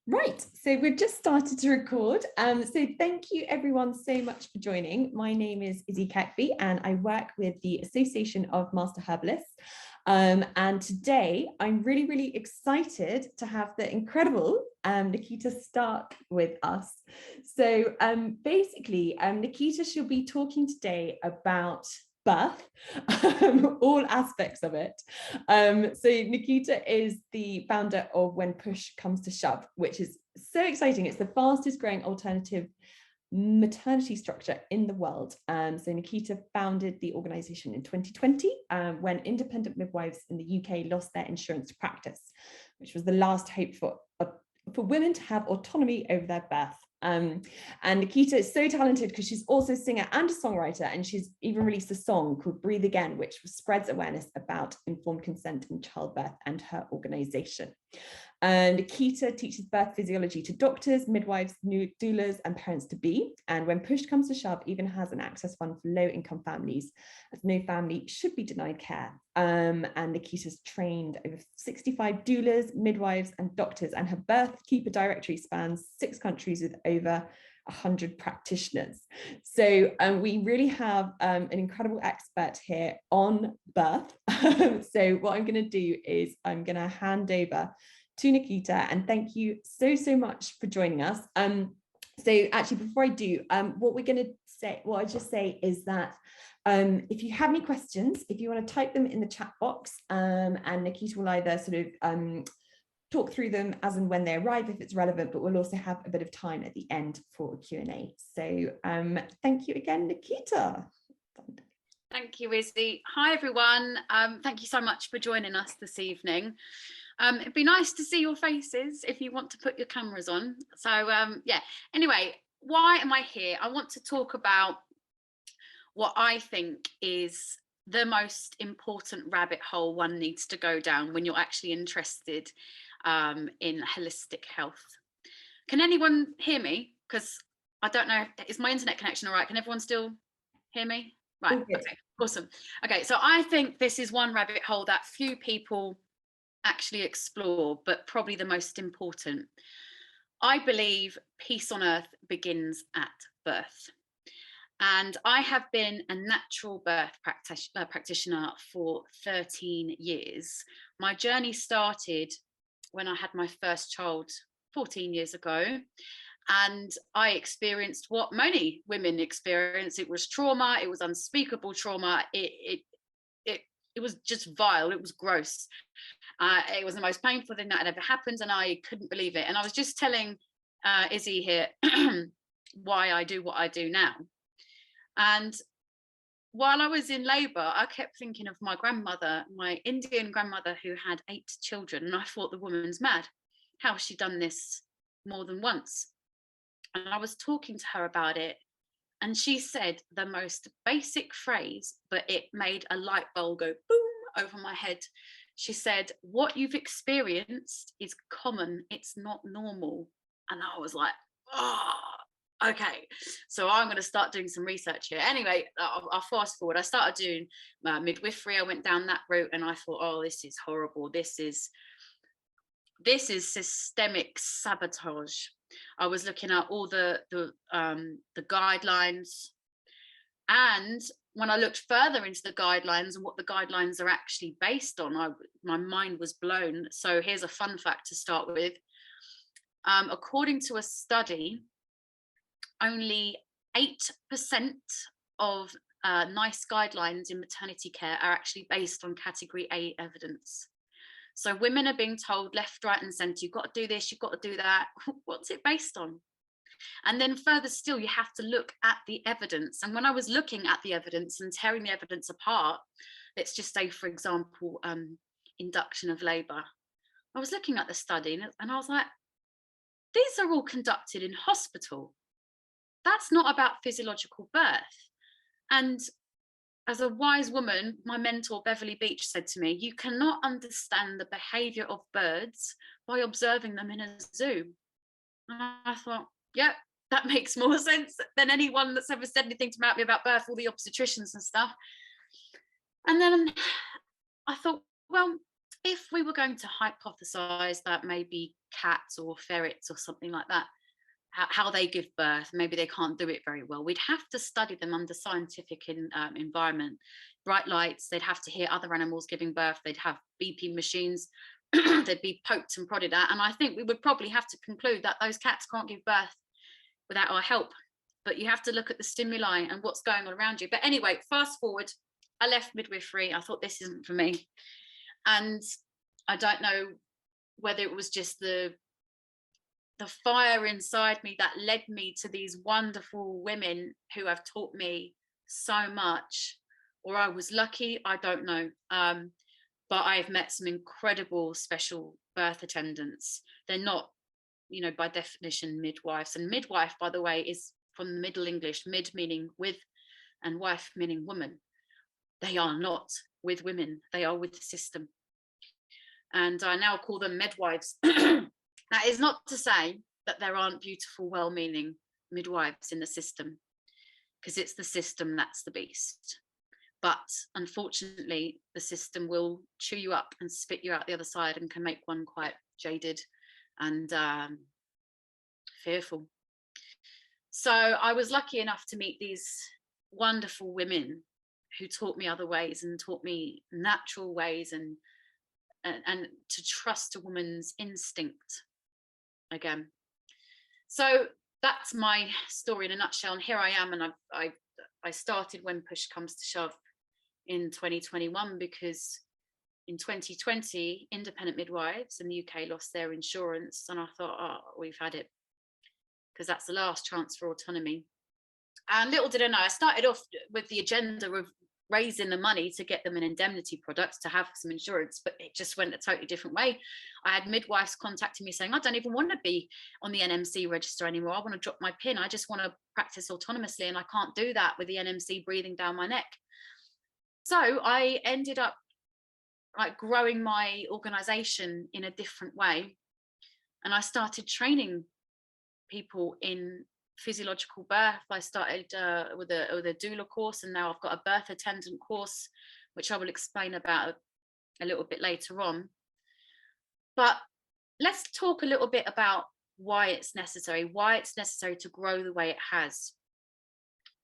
Right, so we've just started to record. So thank you everyone so much for joining. My name is Izzy Keckby and I work with the Association of Master Herbalists. And today I'm really excited to have the incredible Nickita Starck with us. So basically, Nickita she'll be talking today about birth, all aspects of it. So Nickita is the founder of When Push Comes to Shove, which is so exciting. It's the fastest growing alternative maternity structure in the world. So Nickita founded the organization in 2020 when independent midwives in the UK lost their insurance practice, which was the last hope for women to have autonomy over their birth. And Nickita is so talented because she's also a singer and a songwriter, and she's even released a song called Breathe Again, which spreads awareness about informed consent in childbirth and her organization. Nickita teaches birth physiology to doctors, midwives, doulas, and parents-to-be. And When Push Comes to Shove, even has an access fund for low-income families, as no family should be denied care. And Nickita's trained over 65 doulas, midwives, and doctors, and her birth keeper directory spans 6 countries with over 100 practitioners. So we really have an incredible expert here on birth. So what I'm going to do is I'm going to hand over to Nickita, and thank you so much for joining us. So actually, before I do, what I just say is that if you have any questions, if you want to type them in the chat box, and Nickita will either sort of talk through them as and when they arrive if it's relevant, but we'll also have a bit of time at the end for a Q&A. So thank you again, Nickita. Thank you, Izzy. Hi, everyone. Thank you so much for joining us this evening. It'd be nice to see your faces if you want to put your cameras on. So yeah, anyway, why am I here? I want to talk about what I think is the most important rabbit hole one needs to go down when you're actually interested in holistic health. Can anyone hear me? Because I don't know, is my internet connection all right? Can everyone still hear me? Right, okay, awesome. Okay, so I think this is one rabbit hole that few people actually explore, but probably the most important. I believe peace on earth begins at birth. And I have been a natural birth practitioner for 13 years. My journey started when I had my first child 14 years ago. And I experienced what many women experience. It was trauma. It was unspeakable trauma. It was just vile. It was gross. It was the most painful thing that had ever happened, and I couldn't believe it. And I was just telling Izzy here why I do what I do now. And while I was in labour, I kept thinking of my grandmother, my Indian grandmother who had 8 children. And I thought, the woman's mad. How has she done this more than once? And I was talking to her about it. And she said the most basic phrase, but it made a light bulb go boom over my head. She said, what you've experienced is common. It's not normal. And I was like, oh, okay. So I'm going to start doing some research here. Anyway, I'll fast forward. I started doing midwifery. I went down that route and I thought, oh, this is horrible. This is systemic sabotage. I was looking at all the guidelines, and when I looked further into the guidelines and what the guidelines are actually based on, my mind was blown. So here's a fun fact to start with. According to a study, only 8% of NICE guidelines in maternity care are actually based on category A evidence. So women are being told left, right, and centre, you've got to do this, you've got to do that. What's it based on? And then further still, you have to look at the evidence. And when I was looking at the evidence and tearing the evidence apart, let's just say, for example, induction of labour, I was looking at the study and I was like, these are all conducted in hospital. That's not about physiological birth. And as a wise woman, my mentor, Beverly Beach, said to me, you cannot understand the behaviour of birds by observing them in a zoo. And I thought, yeah, that makes more sense than anyone that's ever said anything to me about birth, all the obstetricians and stuff. And then I thought, well, if we were going to hypothesize that maybe cats or ferrets or something like that, how they give birth, maybe they can't do it very well, we'd have to study them under scientific environment, bright lights, they'd have to hear other animals giving birth, they'd have beeping machines, they'd be poked and prodded at, and I think we would probably have to conclude that those cats can't give birth without our help. But you have to look at the stimuli and what's going on around you. But anyway, fast forward, I left midwifery. I thought, this isn't for me. And I don't know whether it was just the fire inside me that led me to these wonderful women who have taught me so much, or I was lucky, I don't know. But I've met some incredible special birth attendants. They're not, by definition, midwives. And midwife, by the way, is from the Middle English, mid meaning with, and wife meaning woman. They are not with women, they are with the system. And I now call them midwives. That is not to say that there aren't beautiful, well-meaning midwives in the system, because it's the system that's the beast. But unfortunately, the system will chew you up and spit you out the other side, and can make one quite jaded and fearful. So I was lucky enough to meet these wonderful women who taught me other ways and taught me natural ways, and to trust a woman's instinct again. So that's my story in a nutshell. And here I am, and I started when push comes to shove in 2021, because in 2020 independent midwives in the UK lost their insurance, and I thought, oh, we've had it, because that's the last chance for autonomy. And little did I know, I started off with the agenda of raising the money to get them an indemnity product to have some insurance, but it just went a totally different way. I had midwives contacting me saying, I don't even want to be on the NMC register anymore, I want to drop my pin, I just want to practice autonomously, and I can't do that with the NMC breathing down my neck. So I ended up growing my organization in a different way, and I started training people in physiological birth. I started with a doula course, and now I've got a birth attendant course, which I will explain about a little bit later on. But let's talk a little bit about why it's necessary to grow the way it has.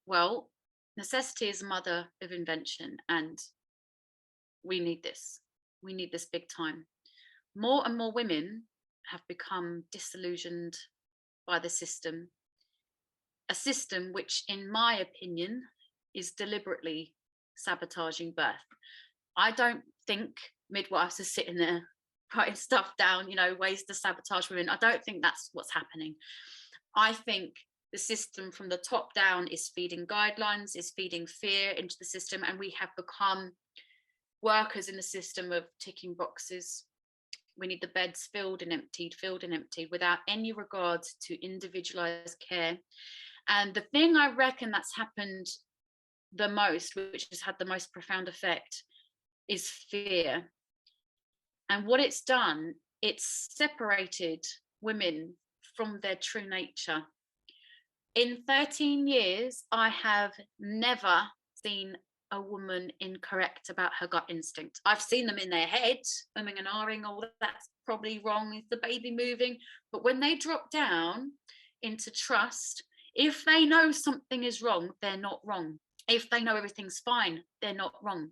Well, necessity is the mother of invention, and we need this big time. More and more women have become disillusioned by the system, a system which, in my opinion, is deliberately sabotaging birth. I don't think midwives are sitting there writing stuff down, ways to sabotage women. I don't think that's what's happening. I think the system from the top down is feeding guidelines, is feeding fear into the system, and we have become workers in the system of ticking boxes. We need the beds filled and emptied, without any regard to individualized care. And the thing I reckon that's happened the most, which has had the most profound effect, is fear. And what it's done, it's separated women from their true nature. In 13 years, I have never seen a woman incorrect about her gut instinct. I've seen them in their head, umming and ahhing, oh, that's probably wrong, is the baby moving? But when they drop down into trust, if they know something is wrong, they're not wrong. If they know everything's fine, they're not wrong.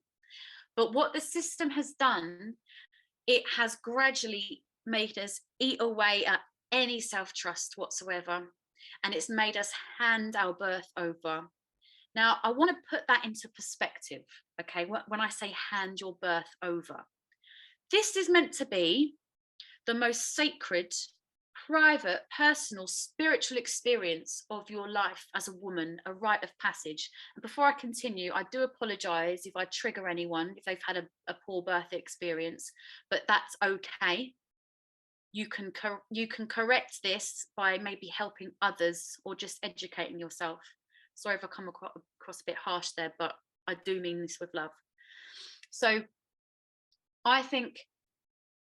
But what the system has done, it has gradually made us eat away at any self-trust whatsoever. And it's made us hand our birth over. Now, I want to put that into perspective, okay? When I say hand your birth over, this is meant to be the most sacred, private, personal, spiritual experience of your life as a woman, a rite of passage. And before I continue, I do apologize if I trigger anyone, if they've had a poor birth experience, but that's okay. You can correct this by maybe helping others or just educating yourself. Sorry if I come across a bit harsh there, but I do mean this with love. So I think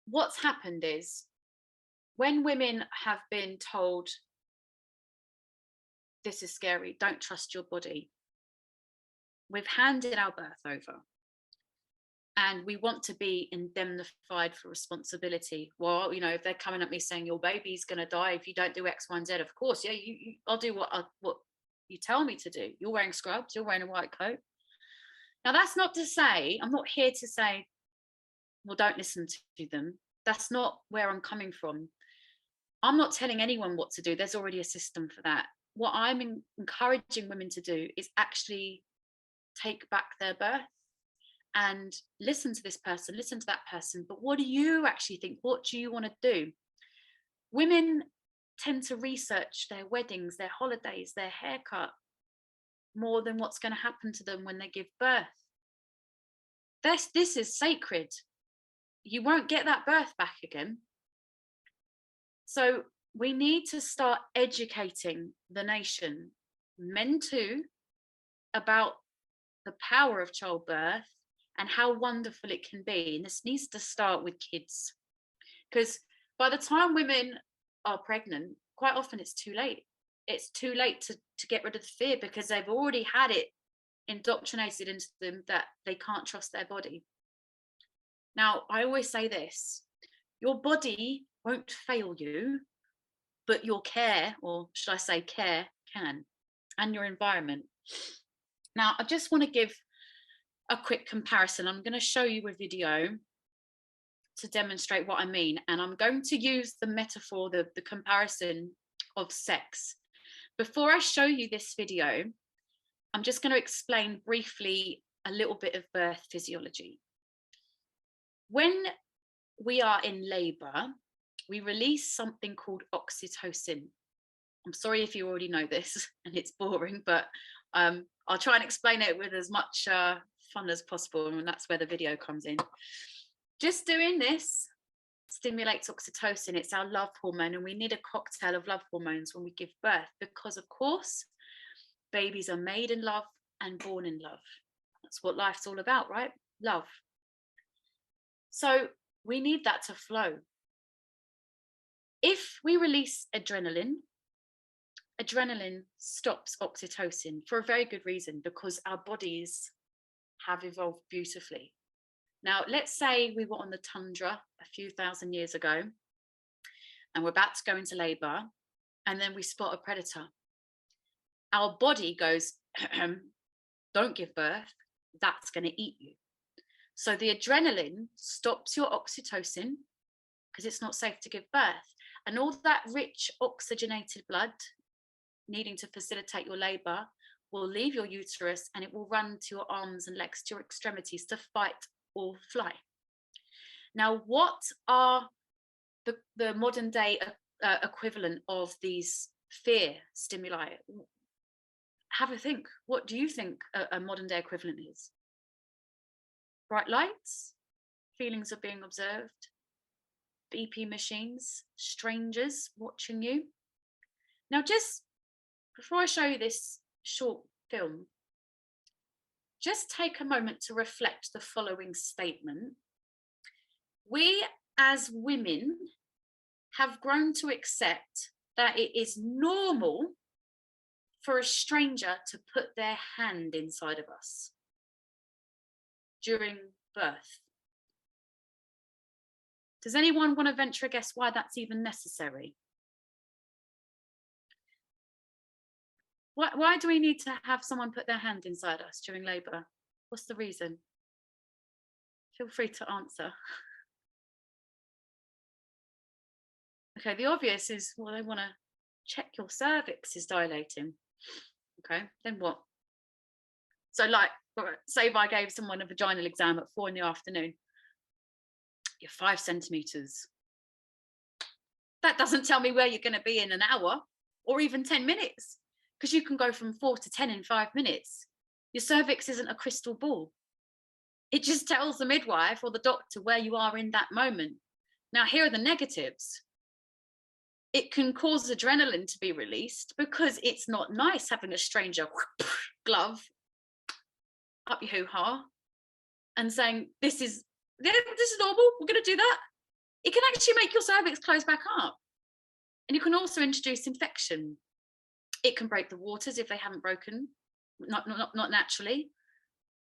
what's happened is, when women have been told, this is scary, don't trust your body, we've handed our birth over. and we want to be indemnified for responsibility. Well, you know, if they're coming at me saying your baby's going to die if you don't do X, Y, and Z, of course, yeah, I'll do what you tell me to do. You're wearing scrubs, you're wearing a white coat. Now, that's not to say, I'm not here to say, well, don't listen to them. That's not where I'm coming from. I'm not telling anyone what to do. There's already a system for that. What I'm encouraging women to do is actually take back their birth and listen to this person, listen to that person. But what do you actually think? What do you want to do? Women tend to research their weddings, their holidays, their haircut more than what's going to happen to them when they give birth. This is sacred. You won't get that birth back again. So we need to start educating the nation, men too, about the power of childbirth and how wonderful it can be. And this needs to start with kids, because by the time women are pregnant, quite often it's too late. It's too late to get rid of the fear, because they've already had it indoctrinated into them that they can't trust their body. Now, I always say this: your body won't fail you, but your care, or should I say care, can, and your environment. Now, I just want to give a quick comparison. I'm going to show you a video to demonstrate what I mean. And I'm going to use the metaphor, the comparison of sex. Before I show you this video, I'm just going to explain briefly a little bit of birth physiology. When we are in labor, we release something called oxytocin. I'm sorry if you already know this and it's boring, but I'll try and explain it with as much fun as possible, and that's where the video comes in. Just doing this stimulates oxytocin. It's our love hormone, and we need a cocktail of love hormones when we give birth, because of course babies are made in love and born in love. That's what life's all about, right? Love. So we need that to flow. If we release adrenaline stops oxytocin for a very good reason, because our bodies have evolved beautifully. Now, let's say we were on the tundra a few thousand years ago and we're about to go into labor, and then we spot a predator. Our body goes, don't give birth, that's going to eat you. So the adrenaline stops your oxytocin because it's not safe to give birth. And all that rich oxygenated blood needing to facilitate your labor will leave your uterus, and it will run to your arms and legs, to your extremities, to fight or fly. Now, what are the modern day equivalent of these fear stimuli? Have a think. What do you think a modern day equivalent is? Bright lights, feelings of being observed, BP machines, strangers watching you. Now, just before I show you this short film, just take a moment to reflect the following statement. We as women have grown to accept that it is normal for a stranger to put their hand inside of us during birth. Does anyone want to venture a guess why that's even necessary? Why do we need to have someone put their hand inside us during labour? What's the reason? Feel free to answer. Okay, the obvious is, well, they want to check your cervix is dilating. Okay, then what? So, like, say if I gave someone a vaginal exam at 4 p.m, you're 5 centimetres. That doesn't tell me where you're going to be in an hour or even 10 minutes, because you can go from 4 to 10 in 5 minutes. Your cervix isn't a crystal ball. It just tells the midwife or the doctor where you are in that moment. Now, here are the negatives. It can cause adrenaline to be released, because it's not nice having a stranger glove up your hoo-ha and saying, this is normal, we're going to do that. It can actually make your cervix close back up. And you can also introduce infection. It can break the waters if they haven't broken, not naturally.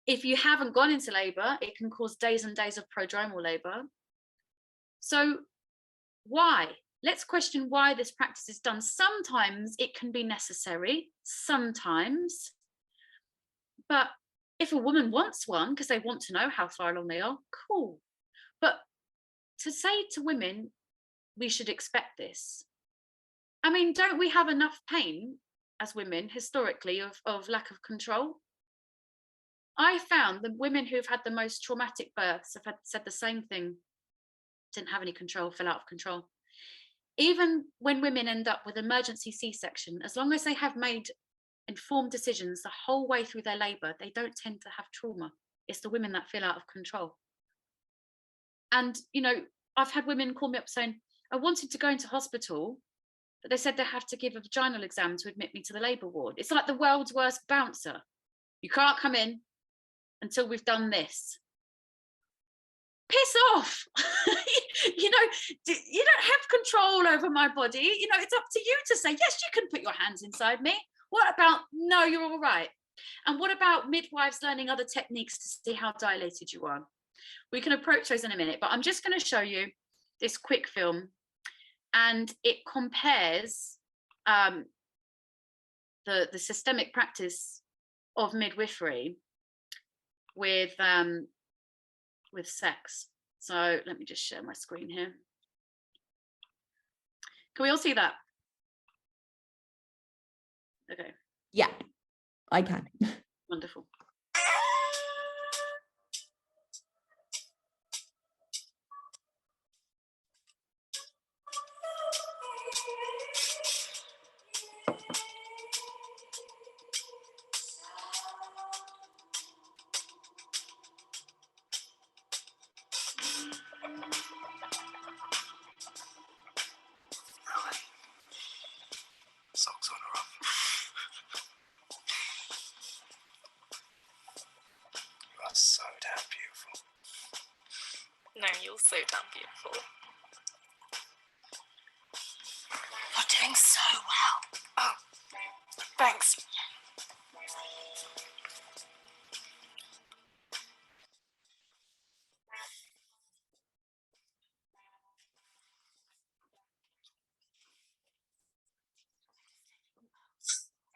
If you haven't gone into labour, it can cause days and days of prodromal labour. So why? Let's question why this practice is done. Sometimes it can be necessary, sometimes. But if a woman wants one because they want to know how far along they are, cool. But to say to women, we should expect this. I mean, don't we have enough pain as women historically of lack of control? I found the women who've had the most traumatic births have said the same thing. Didn't have any control, fell out of control. Even when women end up with emergency C-section, as long as they have made informed decisions the whole way through their labour, they don't tend to have trauma. It's the women that feel out of control. And, you know, I've had women call me up saying, I wanted to go into hospital, but they said they have to give a vaginal exam to admit me to the labour ward. It's like the world's worst bouncer. You can't come in until we've done this. Piss off. You know, you don't have control over my body. You know, it's up to you to say, yes, you can put your hands inside me. What about, no, you're all right. And what about midwives learning other techniques to see how dilated you are? We can approach those in a minute, but I'm just going to show you this quick film, and it compares the systemic practice of midwifery with sex. So let me just share my screen here. Can we all see that? Okay. Yeah, I can. Wonderful. Socks on or off? You are so damn beautiful. No, you're so damn beautiful. You're doing so well. Oh, thanks.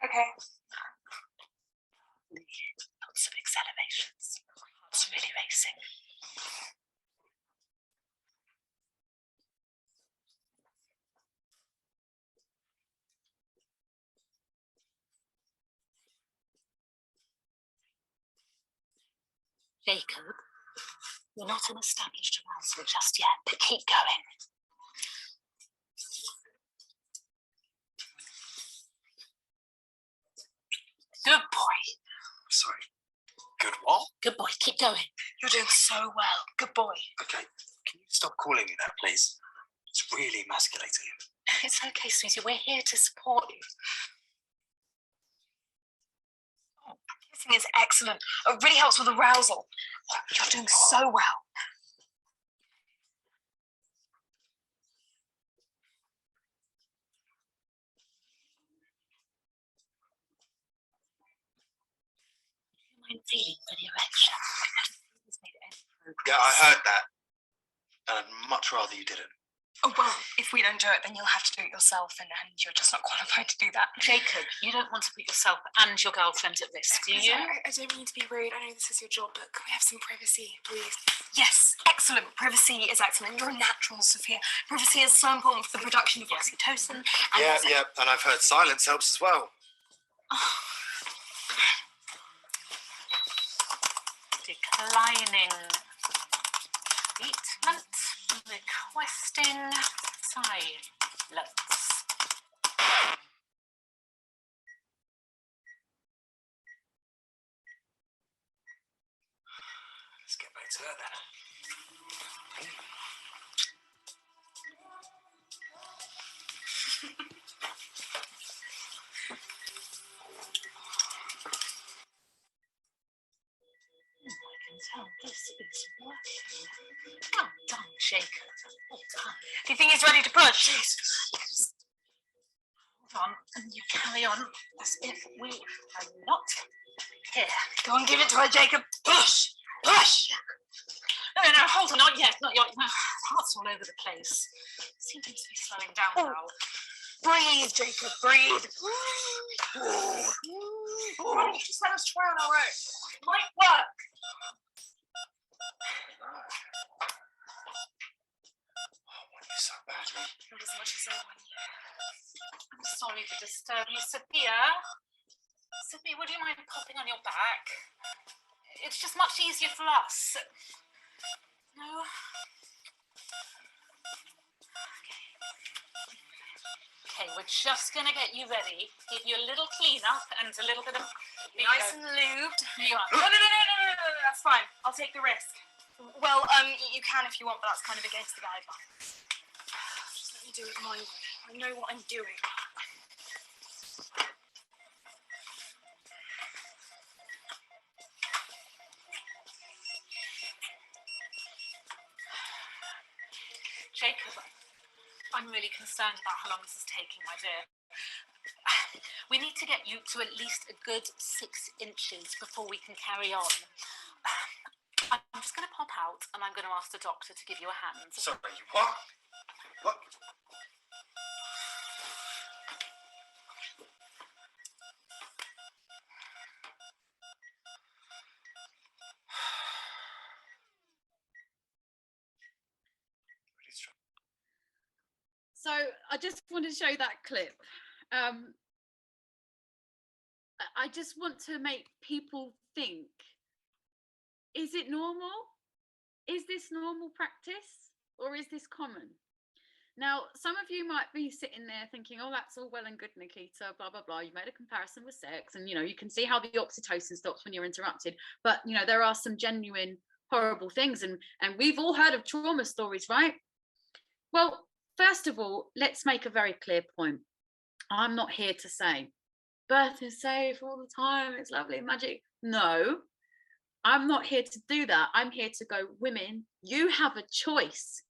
Okay. Lots of exhalations. Heart's really racing. Jacob, you're not an established arousal just yet, but keep going. Good boy. Sorry. Good what? Good boy, keep going. You're doing so well. Good boy. Okay, can you stop calling me that, please? It's really emasculating. It's okay, sweetie. We're here to support you. Oh, kissing is excellent. It really helps with arousal. Oh, you're doing so well. Do you mind feeling for the erection? Yeah, I heard that. And I'd much rather you didn't. Oh, well, if we don't do it, then you'll have to do it yourself, and you're just not qualified to do that. Jacob, you don't want to put yourself and your girlfriend at risk, do you? I don't mean to be rude. I know this is your job, but can we have some privacy, please? Yes, excellent. Privacy is excellent. You're a natural, Sophia. Privacy is so important for the production of oxytocin. Yeah, and I've heard silence helps as well. Declining treatment, requesting silence. Let's get back to her then. Tell this is working. Well done, Jacob. Well done. Do you think he's ready to push? Hold on, and you carry on as if we are not Here, go and give it to her, Jacob. Push! Push! No, hold on, not yet. No, heart's all over the place. Seems to be slowing down now. Breathe, Jacob, breathe. Why don't you just let us try on our own? It might work. I want you so badly. Not as much as I want you. I'm sorry to disturb you, Sophia. Sophia, would you mind popping on your back? It's just much easier for us. No? Okay, we're just going to get you ready, give you a little clean up and a little bit of... Nice and lubed. Here you are. No, that's fine. I'll take the risk. Well, you can if you want, but that's kind of against the guidelines. Just let me do it my way. I know what I'm doing. Jacob, I'm really concerned about how long this is taking, my dear. We need to get you to at least a good 6 inches before we can carry on. I'm just going to pop out and I'm going to ask the doctor to give you a hand. Sorry, what? What? So I just want to show that clip. I just want to make people think, is it normal? Is this normal practice or is this common? Now, some of you might be sitting there thinking, oh, that's all well and good, Nickita, blah, blah, blah. You made a comparison with sex and, you can see how the oxytocin stops when you're interrupted. But, there are some genuine horrible things. And we've all heard of trauma stories, right? Well, first of all, let's make a very clear point. I'm not here to say birth is safe all the time, it's lovely, magic. No, I'm not here to do that. I'm here to go, women, you have a choice.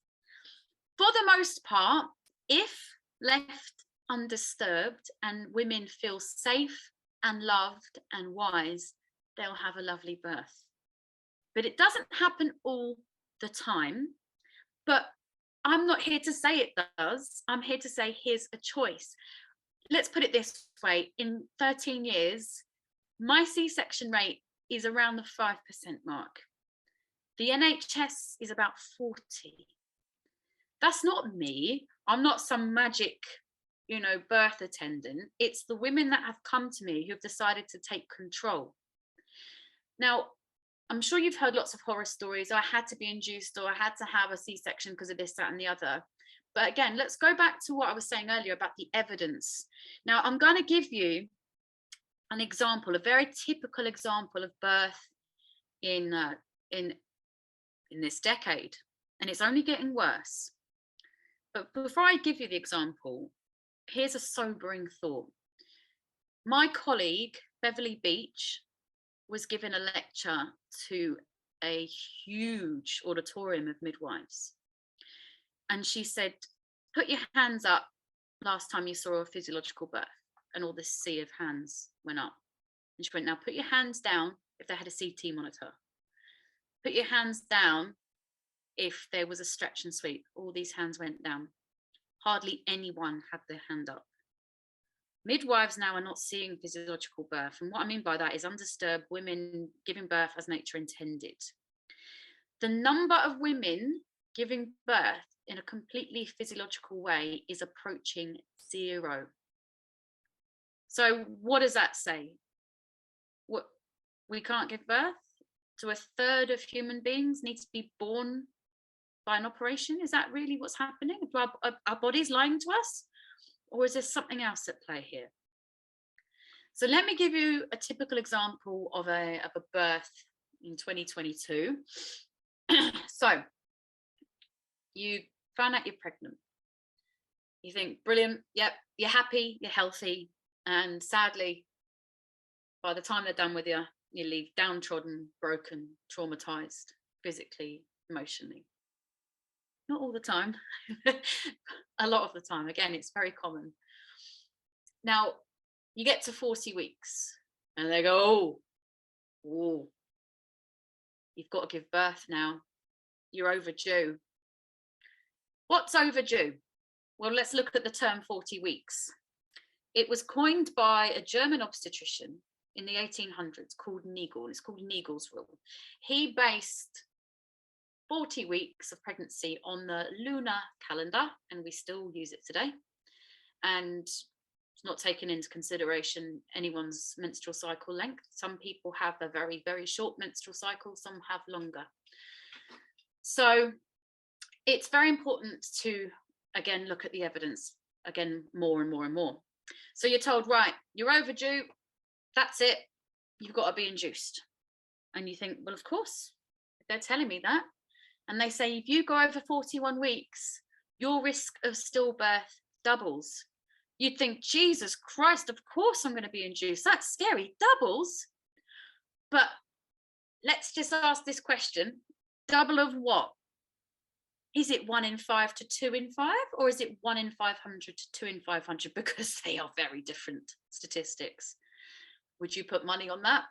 For the most part, if left undisturbed and women feel safe and loved and wise, they'll have a lovely birth. But it doesn't happen all the time. But I'm not here to say it does. I'm here to say here's a choice. Let's put it this way. In 13 years, my C-section rate is around the 5% mark. The NHS is about 40. That's not me. I'm not some magic, birth attendant. It's the women that have come to me who have decided to take control. Now, I'm sure you've heard lots of horror stories. I had to be induced or I had to have a C-section because of this, that, and the other. But again, let's go back to what I was saying earlier about the evidence. Now, I'm going to give you an example, a very typical example of birth in this decade, and it's only getting worse. But before I give you the example, here's a sobering thought. My colleague, Beverly Beach, was given a lecture to a huge auditorium of midwives. And she said, put your hands up last time you saw a physiological birth. And all this sea of hands went up. And she went, now put your hands down if they had a CT monitor. Put your hands down if there was a stretch and sweep. All these hands went down. Hardly anyone had their hand up. Midwives now are not seeing physiological birth. And what I mean by that is undisturbed women giving birth as nature intended. The number of women giving birth in a completely physiological way is approaching 0. So what does that say? What, we can't give birth? So 1/3 of human beings need to be born by an operation? Is that really what's happening? Are our bodies lying to us? Or is there something else at play here? So let me give you a typical example of a birth in 2022. So you found out you're pregnant. You think, brilliant, yep, you're happy, you're healthy. And sadly, by the time they're done with you, you leave downtrodden, broken, traumatized, physically, emotionally. Not all the time, a lot of the time. Again, it's very common. Now, you get to 40 weeks and they go, oh, Oh, you've got to give birth now. You're overdue. What's overdue? Well, let's look at the term 40 weeks. It was coined by a German obstetrician in the 1800s called Nagel. It's called Nagel's rule. He based 40 weeks of pregnancy on the lunar calendar, and we still use it today. And it's not taken into consideration anyone's menstrual cycle length. Some people have a very, very short menstrual cycle, some have longer. So it's very important to, again, look at the evidence, again, more and more and more. So you're told, right, you're overdue, that's it, you've got to be induced. And you think, well, of course, if they're telling me that. And they say, if you go over 41 weeks, your risk of stillbirth doubles. You'd think, Jesus Christ, of course I'm going to be induced. That's scary, doubles. But let's just ask this question, double of what? Is it 1 in 5 to 2 in 5? Or is it 1 in 500 to 2 in 500? Because they are very different statistics. Would you put money on that?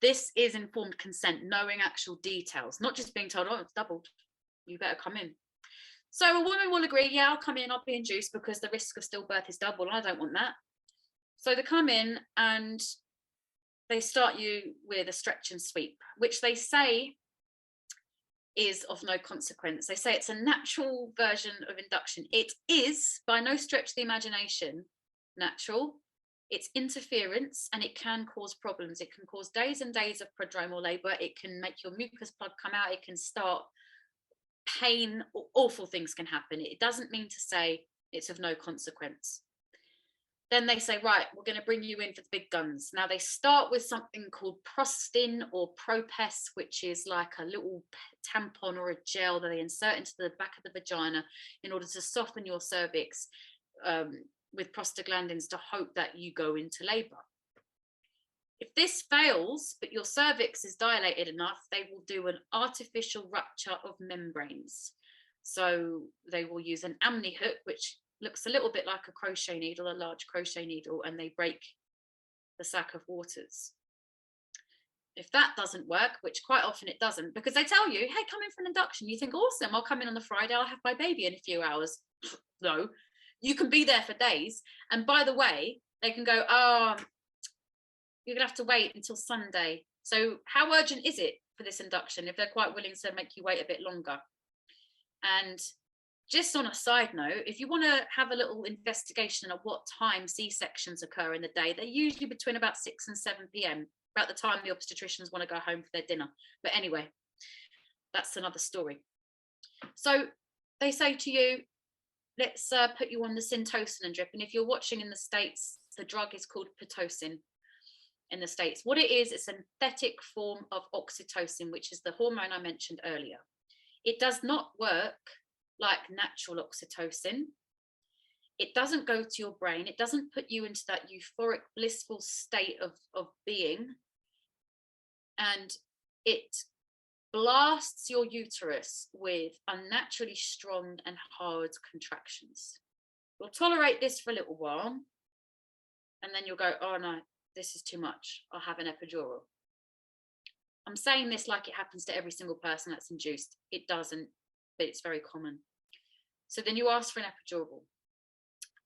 This is informed consent, knowing actual details, not just being told, oh, it's doubled, you better come in. So a woman will agree, yeah, I'll come in, I'll be induced because the risk of stillbirth is double. I don't want that. So they come in and they start you with a stretch and sweep, which they say is of no consequence. They say it's a natural version of induction. It is, by no stretch of the imagination, natural. It's interference, and it can cause problems. It can cause days and days of prodromal labour. It can make your mucus plug come out. It can start pain. Awful things can happen. It doesn't mean to say it's of no consequence. Then they say, right, we're going to bring you in for the big guns. Now they start with something called Prostin or Propess, which is like a little tampon or a gel that they insert into the back of the vagina in order to soften your cervix with prostaglandins to hope that you go into labour. If this fails, but your cervix is dilated enough, they will do an artificial rupture of membranes. So they will use an amni hook, which looks a little bit like a crochet needle, a large crochet needle, and they break the sac of waters. If that doesn't work, which quite often it doesn't, because they tell you, hey, come in for an induction. You think, awesome, I'll come in on the Friday, I'll have my baby in a few hours. No, you can be there for days. And by the way, they can go, oh, you're gonna have to wait until Sunday. So how urgent is it for this induction if they're quite willing to make you wait a bit longer? And just on a side note, if you want to have a little investigation of what time C-sections occur in the day, they're usually between about 6 and 7 p.m, about the time the obstetricians want to go home for their dinner. But anyway, that's another story. So they say to you, let's put you on the Syntocinon drip. And if you're watching in the States, the drug is called Pitocin in the States. What it is, it's a synthetic form of oxytocin, which is the hormone I mentioned earlier. It does not work like natural oxytocin. It doesn't go to your brain. It doesn't put you into that euphoric, blissful state of being. And it blasts your uterus with unnaturally strong and hard contractions. You'll tolerate this for a little while, and then you'll go, oh no, this is too much. I'll have an epidural. I'm saying this like it happens to every single person that's induced. It doesn't, but it's very common. So then you ask for an epidural.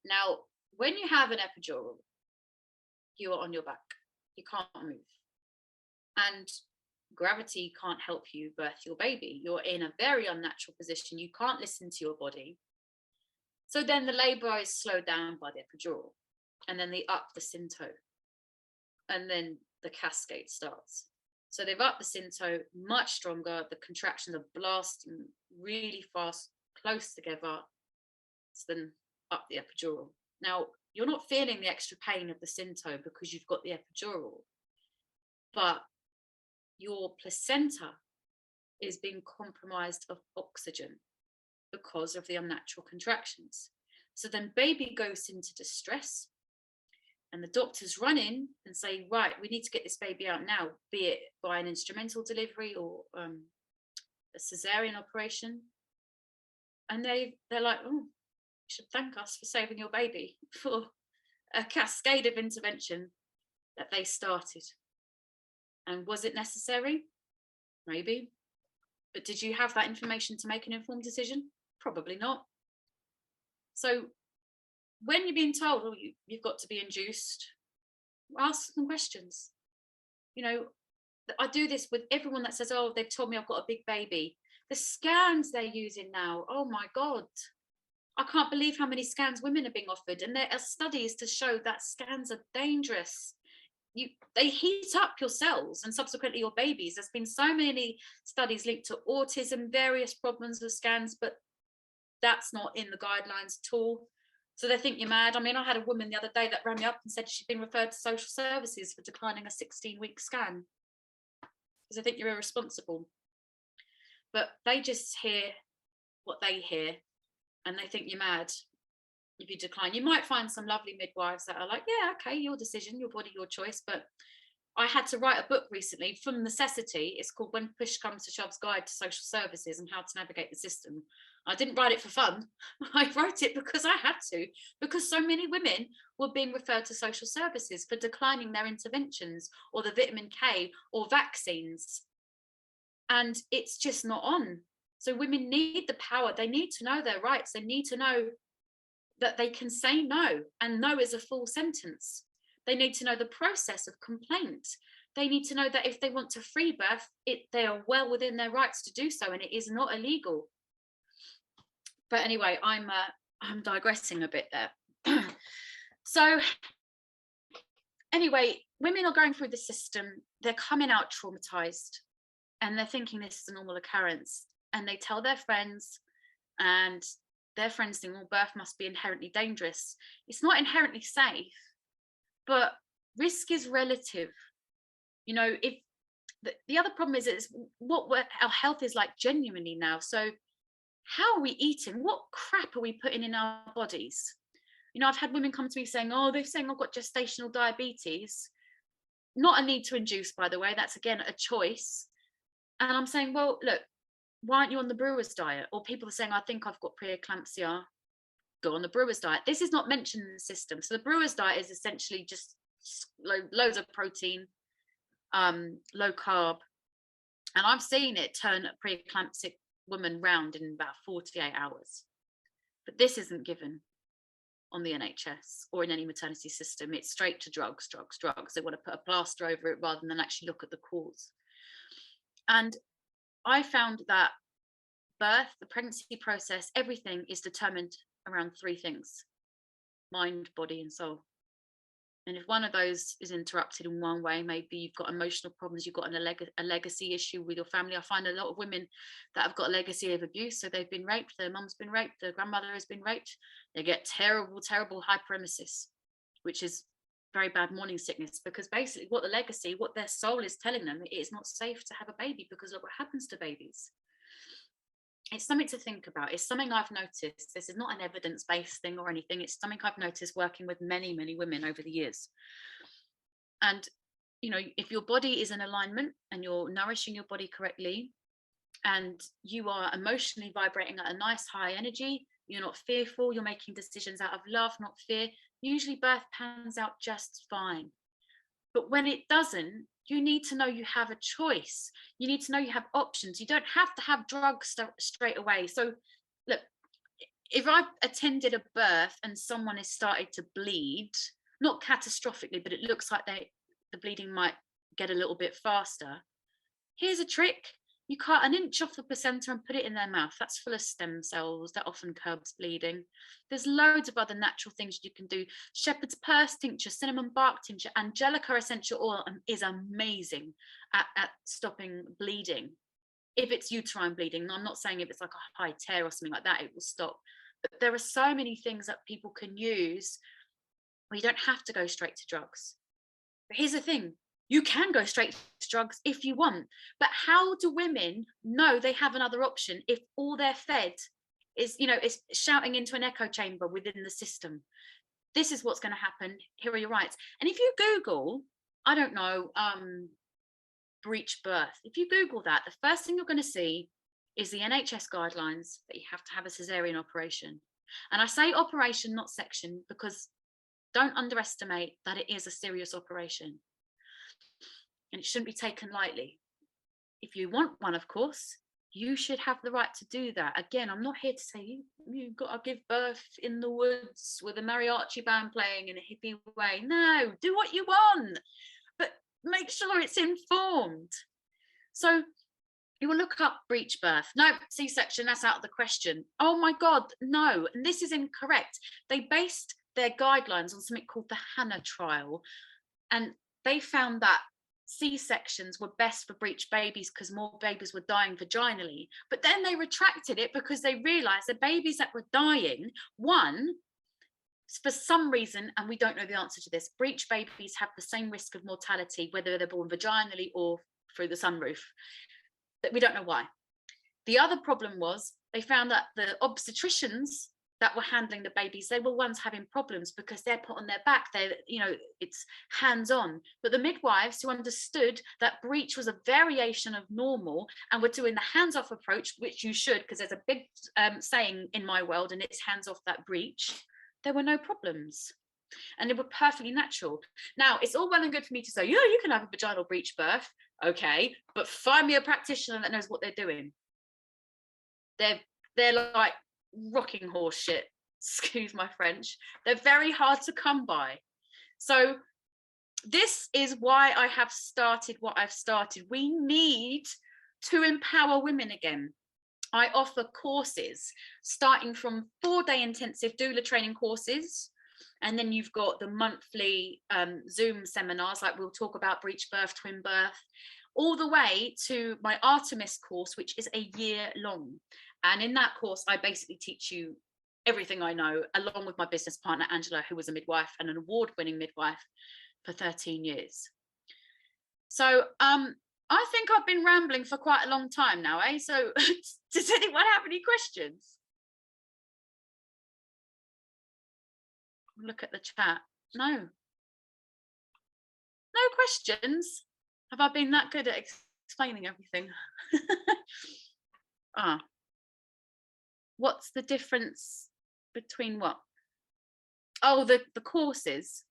Now, when you have an epidural, you are on your back. You can't move. And gravity can't help you birth your baby. You're in a very unnatural position. You can't listen to your body. So then the labour is slowed down by the epidural. And then they up the Synto. And then the cascade starts. So they've upped the Synto much stronger. The contractions are blasting really fast, close together. So then up the epidural. Now, you're not feeling the extra pain of the Synto because you've got the epidural, but your placenta is being compromised of oxygen because of the unnatural contractions. So then baby goes into distress, and the doctors run in and say, right, we need to get this baby out now, be it by an instrumental delivery or a cesarean operation. And they're like, oh, you should thank us for saving your baby, for a cascade of intervention that they started. And was it necessary? Maybe. But did you have that information to make an informed decision? Probably not. So when you're being told, oh, you've got to be induced, ask some questions. You know, I do this with everyone that says, oh, they've told me I've got a big baby. The scans they're using now, oh my God. I can't believe how many scans women are being offered. And there are studies to show that scans are dangerous. They heat up your cells and subsequently your babies. There's been so many studies linked to autism, various problems with scans, but that's not in the guidelines at all. So they think you're mad. I mean, I had a woman the other day that rang me up and said she'd been referred to social services for declining a 16-week scan because I think you're irresponsible. But they just hear what they hear and they think you're mad if you decline. You might find some lovely midwives that are like, yeah, okay, your decision, your body, your choice. But I had to write a book recently from necessity. It's called When Push Comes to Shove's Guide to Social Services and How to Navigate the System. I didn't write it for fun. I wrote it because I had to, because so many women were being referred to social services for declining their interventions or the vitamin K or vaccines. And it's just not on. So women need the power. They need to know their rights. They need to know that they can say no, and no is a full sentence. They need to know the process of complaint. They need to know that if they want to free birth, they are well within their rights to do so, and it is not illegal. But anyway, I'm digressing a bit there. So anyway, women are going through the system. They're coming out traumatized, and they're thinking this is a normal occurrence. And they tell their friends, and their friends think, well, birth must be inherently dangerous. It's not inherently safe, but risk is relative. You know, if the other problem is what our health is like genuinely now. So how are we eating? What crap are we putting in our bodies? You know, I've had women come to me saying, oh, they're saying I've got gestational diabetes. Not a need to induce, by the way. That's, again, a choice. And I'm saying, well, look, why aren't you on the brewer's diet? Or people are saying, I think I've got preeclampsia. Go on the brewer's diet. This is not mentioned in the system. So the brewer's diet is essentially just loads of protein, low carb. And I've seen it turn a preeclamptic woman round in about 48 hours. But this isn't given on the NHS or in any maternity system. It's straight to drugs. They want to put a plaster over it rather than actually look at the cause. And I found that birth, the pregnancy process, everything is determined around three things: mind, body, and soul. And if one of those is interrupted in one way, maybe you've got emotional problems, you've got a legacy issue with your family. I find a lot of women that have got a legacy of abuse. So they've been raped, their mum's been raped, their grandmother has been raped. They get terrible hyperemesis, which is very bad morning sickness, because basically what their soul is telling them, it is not safe to have a baby because of what happens to babies. It's something to think about. It's something I've noticed. This is not an evidence-based thing or anything. It's something I've noticed working with many, many women over the years. And, you know, if your body is in alignment and you're nourishing your body correctly and you are emotionally vibrating at a nice high energy, you're not fearful, you're making decisions out of love, not fear, usually birth pans out just fine. But when it doesn't, you need to know you have a choice. You need to know you have options. You don't have to have drugs straight away. So look, if I've attended a birth and someone has started to bleed, not catastrophically, but it looks like the bleeding might get a little bit faster, here's a trick. You cut an inch off the placenta and put it in their mouth. That's full of stem cells. That often curbs bleeding. There's loads of other natural things you can do. Shepherd's purse tincture, cinnamon bark tincture, angelica essential oil is amazing at stopping bleeding. If it's uterine bleeding, I'm not saying if it's like a high tear or something like that, it will stop. But there are so many things that people can use where you don't have to go straight to drugs. But here's the thing. You can go straight to drugs if you want, but how do women know they have another option if all they're fed is, you know, is shouting into an echo chamber within the system? This is what's going to happen. Here are your rights. And if you Google, I don't know, breech birth, if you Google that, the first thing you're going to see is the NHS guidelines that you have to have a cesarean operation. And I say operation, not section, because don't underestimate that it is a serious operation. and it shouldn't be taken lightly. If you want one, of course, you should have the right to do that. Again, I'm not here to say you've got to give birth in the woods with a mariachi band playing in a hippie way. No, do what you want, but make sure it's informed. So you will look up breech birth. No, C-section, that's out of the question. Oh my God, no. And this is incorrect. They based their guidelines on something called the Hannah trial. And they found that C-sections were best for breech babies because more babies were dying vaginally. But then they retracted it because they realized the babies that were dying, one, for some reason, and we don't know the answer to this, breech babies have the same risk of mortality, whether they're born vaginally or through the sunroof. That we don't know why. The other problem was they found that the obstetricians that were handling the babies, they were ones having problems because they're put on their back. They're, it's hands-on. But the midwives who understood that breech was a variation of normal and were doing the hands-off approach, which you should, because there's a big saying in my world, and it's hands off that breech, there were no problems. And they were perfectly natural. Now, it's all well and good for me to say, you can have a vaginal breech birth. Okay, but find me a practitioner that knows what they're doing. They're like rocking horse shit, excuse my French. They're very hard to come by. So this is why I have started what I've started. We need to empower women again. I offer courses starting from 4-day intensive doula training courses, and then you've got the monthly Zoom seminars, like we'll talk about breech birth, twin birth, all the way to my Artemis course, which is a year long. And in that course, I basically teach you everything I know, along with my business partner, Angela, who was a midwife and an award-winning midwife for 13 years. So I think I've been rambling for quite a long time now, eh? So does anyone have any questions? Look at the chat. No. No questions? Have I been that good at explaining everything? What's the difference between what? Oh, the courses.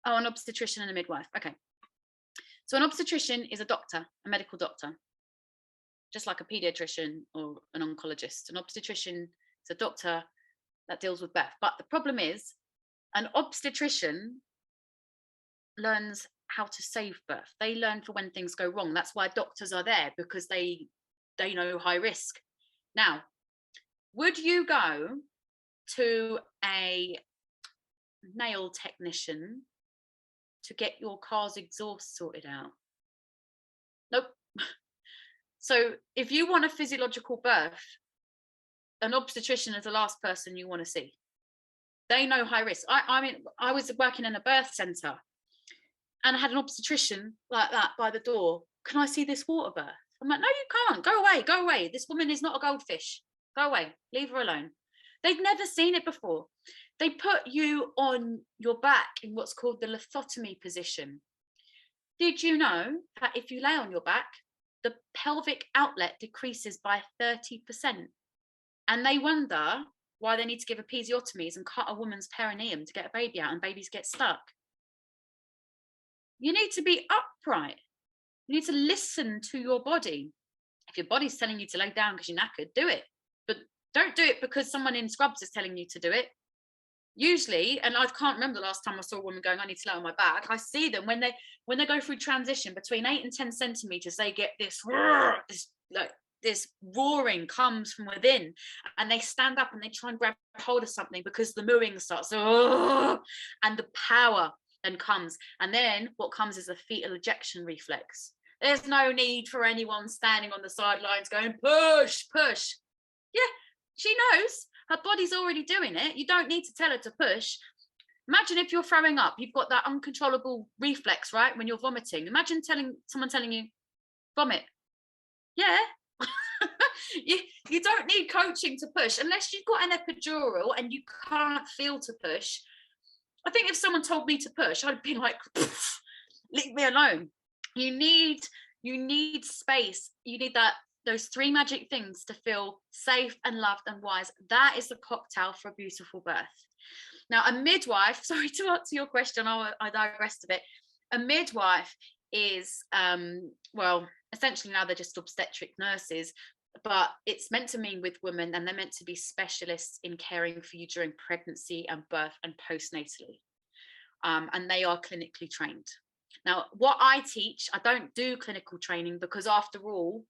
Oh, an obstetrician and a midwife. Okay. So an obstetrician is a doctor, a medical doctor, just like a pediatrician or an oncologist. An obstetrician is a doctor that deals with birth. But the problem is, an obstetrician learns how to save birth. They learn for when things go wrong. That's why doctors are there, because they know high risk. Now, would you go to a nail technician to get your car's exhaust sorted out? Nope. So if you want a physiological birth, an obstetrician is the last person you want to see. They know high risk. I mean, I was working in a birth centre and I had an obstetrician like that by the door. Can I see this water birth? I'm like, no, you can't. Go away, go away. This woman is not a goldfish. Go away, leave her alone. They've never seen it before. They put you on your back in what's called the lithotomy position. Did you know that if you lay on your back, the pelvic outlet decreases by 30%? And they wonder why they need to give episiotomies and cut a woman's perineum to get a baby out, and babies get stuck. You need to be upright. You need to listen to your body. If your body's telling you to lay down because you're knackered, do it. But don't do it because someone in scrubs is telling you to do it. Usually, and I can't remember the last time I saw a woman going, I need to lay on my back. I see them when they go through transition between 8 and 10 centimeters, they get this roaring comes from within, and they stand up and they try and grab hold of something because the mooing starts, and the power then comes. And then what comes is a fetal ejection reflex. There's no need for anyone standing on the sidelines going, push, push. Yeah, she knows. Her body's already doing it. You don't need to tell her to push. Imagine if you're throwing up, you've got that uncontrollable reflex, right? When you're vomiting. Imagine someone telling you, vomit. Yeah. You don't need coaching to push unless you've got an epidural and you can't feel to push. I think if someone told me to push, I'd be like, leave me alone. You need space. You need those 3 magic things to feel safe and loved and wise. That is the cocktail for a beautiful birth. Now, a midwife, sorry to answer your question, I digressed a bit. A midwife is, well, essentially now they're just obstetric nurses, but it's meant to mean with women, and they're meant to be specialists in caring for you during pregnancy and birth and postnatally. And they are clinically trained. Now, what I teach, I don't do clinical training because, after all,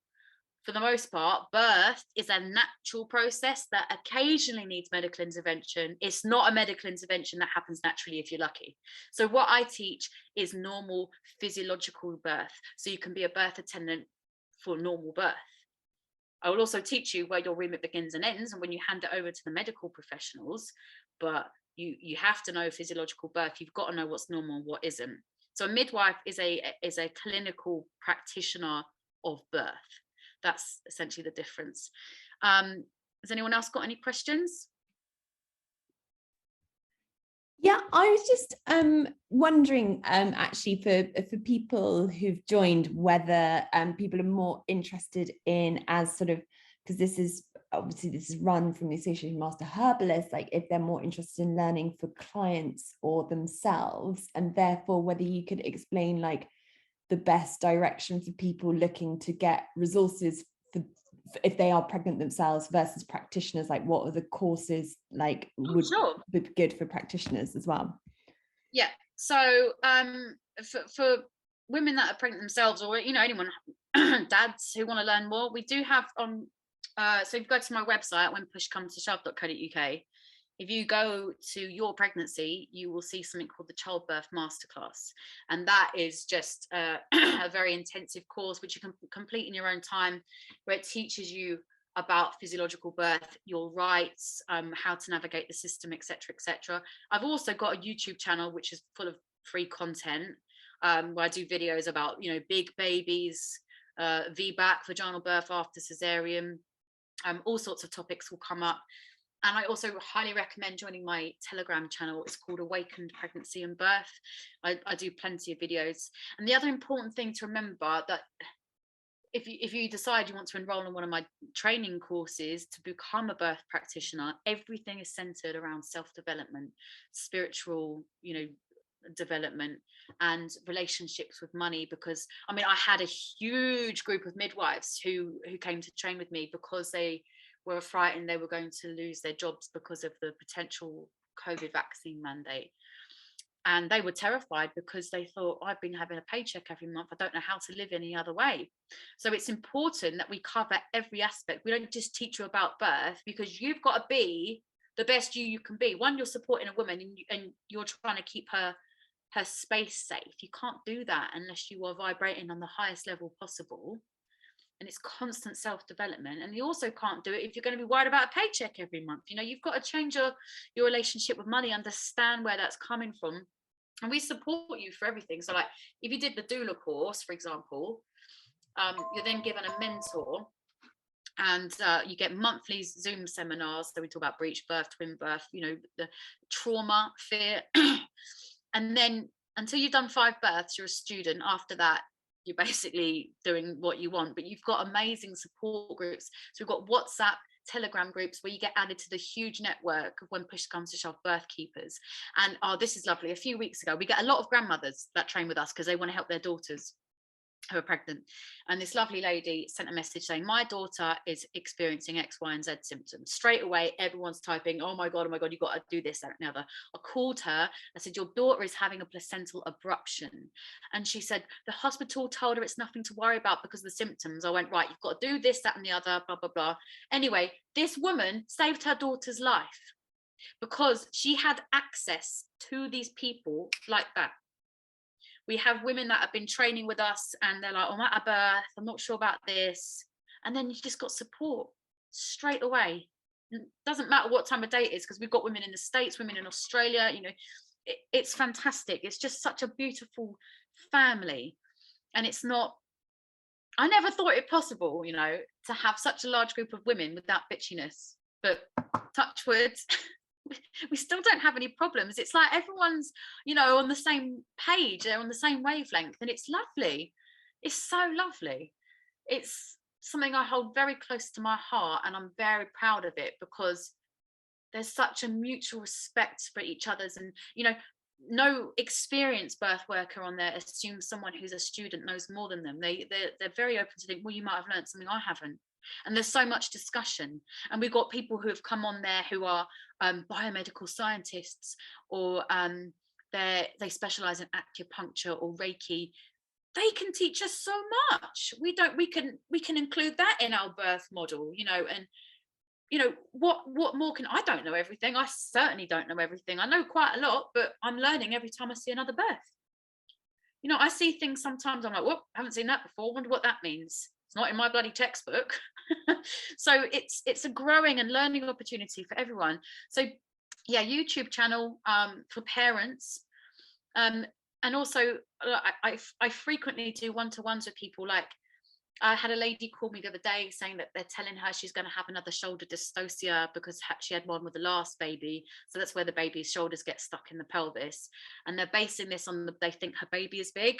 for the most part, birth is a natural process that occasionally needs medical intervention. It's not a medical intervention that happens naturally if you're lucky. So what I teach is normal physiological birth. So you can be a birth attendant for normal birth. I will also teach you where your remit begins and ends and when you hand it over to the medical professionals, but you have to know physiological birth. You've got to know what's normal and what isn't. So a midwife is a clinical practitioner of birth. That's essentially the difference. Has anyone else got any questions? Yeah, I was just wondering actually for people who've joined, whether people are more interested in, as sort of, because this is run from the Association of Master Herbalists, like if they're more interested in learning for clients or themselves, and therefore whether you could explain like the best direction for people looking to get resources for if they are pregnant themselves versus practitioners, like what are the courses like would be good for practitioners as well? Yeah, so for women that are pregnant themselves, or anyone, dads who want to learn more, we do have on so if you go to my website, whenpushcomestosshove.co.uk, if you go to your pregnancy, you will see something called the Childbirth Masterclass. And that is just a very intensive course, which you can complete in your own time, where it teaches you about physiological birth, your rights, how to navigate the system, etc., etc. I've also got a YouTube channel, which is full of free content, where I do videos about, big babies, VBAC, vaginal birth after cesarean, all sorts of topics will come up. And I also highly recommend joining my Telegram channel. It's called Awakened Pregnancy and Birth. I do plenty of videos. And the other important thing to remember, that if you decide you want to enroll in one of my training courses to become a birth practitioner, everything is centered around self-development, spiritual, development, and relationships with money. Because I had a huge group of midwives who came to train with me because they were frightened they were going to lose their jobs because of the potential COVID vaccine mandate. And they were terrified because they thought, I've been having a paycheck every month, I don't know how to live any other way. So it's important that we cover every aspect. We don't just teach you about birth, because you've got to be the best you can be. One, you're supporting a woman and you're trying to keep her space safe. You can't do that unless you are vibrating on the highest level possible. And it's constant self-development. And you also can't do it if you're going to be worried about a paycheck every month. You've got to change your relationship with money, understand where that's coming from. And we support you for everything. So like if you did the doula course, for example, you're then given a mentor, and you get monthly Zoom seminars. So we talk about breech birth, twin birth, the trauma, fear. And then until you've done 5 births, you're a student. After that, you're basically doing what you want. But you've got amazing support groups. So we've got WhatsApp, Telegram groups where you get added to the huge network of When Push Comes to Shove birth keepers. And this is lovely. A few weeks ago, we get a lot of grandmothers that train with us because they want to help their daughters who are pregnant. And this lovely lady sent a message saying, my daughter is experiencing X, Y, and Z symptoms. Straight away, everyone's typing, oh my God, you've got to do this, that, and the other. I called her. I said, your daughter is having a placental abruption. And she said, the hospital told her it's nothing to worry about because of the symptoms. I went, right, you've got to do this, that, and the other, blah, blah, blah. Anyway, this woman saved her daughter's life because she had access to these people like that. We have women that have been training with us and they're like, I'm at a birth, I'm not sure about this. And then you just got support straight away. It doesn't matter what time of day it is, because we've got women in the States, women in Australia, it's fantastic. It's just such a beautiful family. And it's not, I never thought it possible, to have such a large group of women without bitchiness, but touch wood. We still don't have any problems. It's like everyone's, on the same page, they're on the same wavelength, and it's lovely. It's so lovely. It's something I hold very close to my heart, and I'm very proud of it because there's such a mutual respect for each other's. And no experienced birth worker on there assumes someone who's a student knows more than them. They're very open to think, well, you might have learned something I haven't. And there's so much discussion. And we've got people who have come on there who are biomedical scientists, or they specialize in acupuncture or Reiki. They can teach us so much. We can include that in our birth model, and what more can I don't know everything. I certainly don't know everything. I know quite a lot, but I'm learning every time I see another birth. I see things sometimes, I'm like, whoop, I haven't seen that before. Wonder what that means. It's not in my bloody textbook. So it's a growing and learning opportunity for everyone. So yeah, YouTube channel for parents. And also I frequently do one-to-ones with people. Like, I had a lady call me the other day saying that they're telling her she's going to have another shoulder dystocia because she had one with the last baby. So that's where the baby's shoulders get stuck in the pelvis. And they're basing this on they think her baby is big.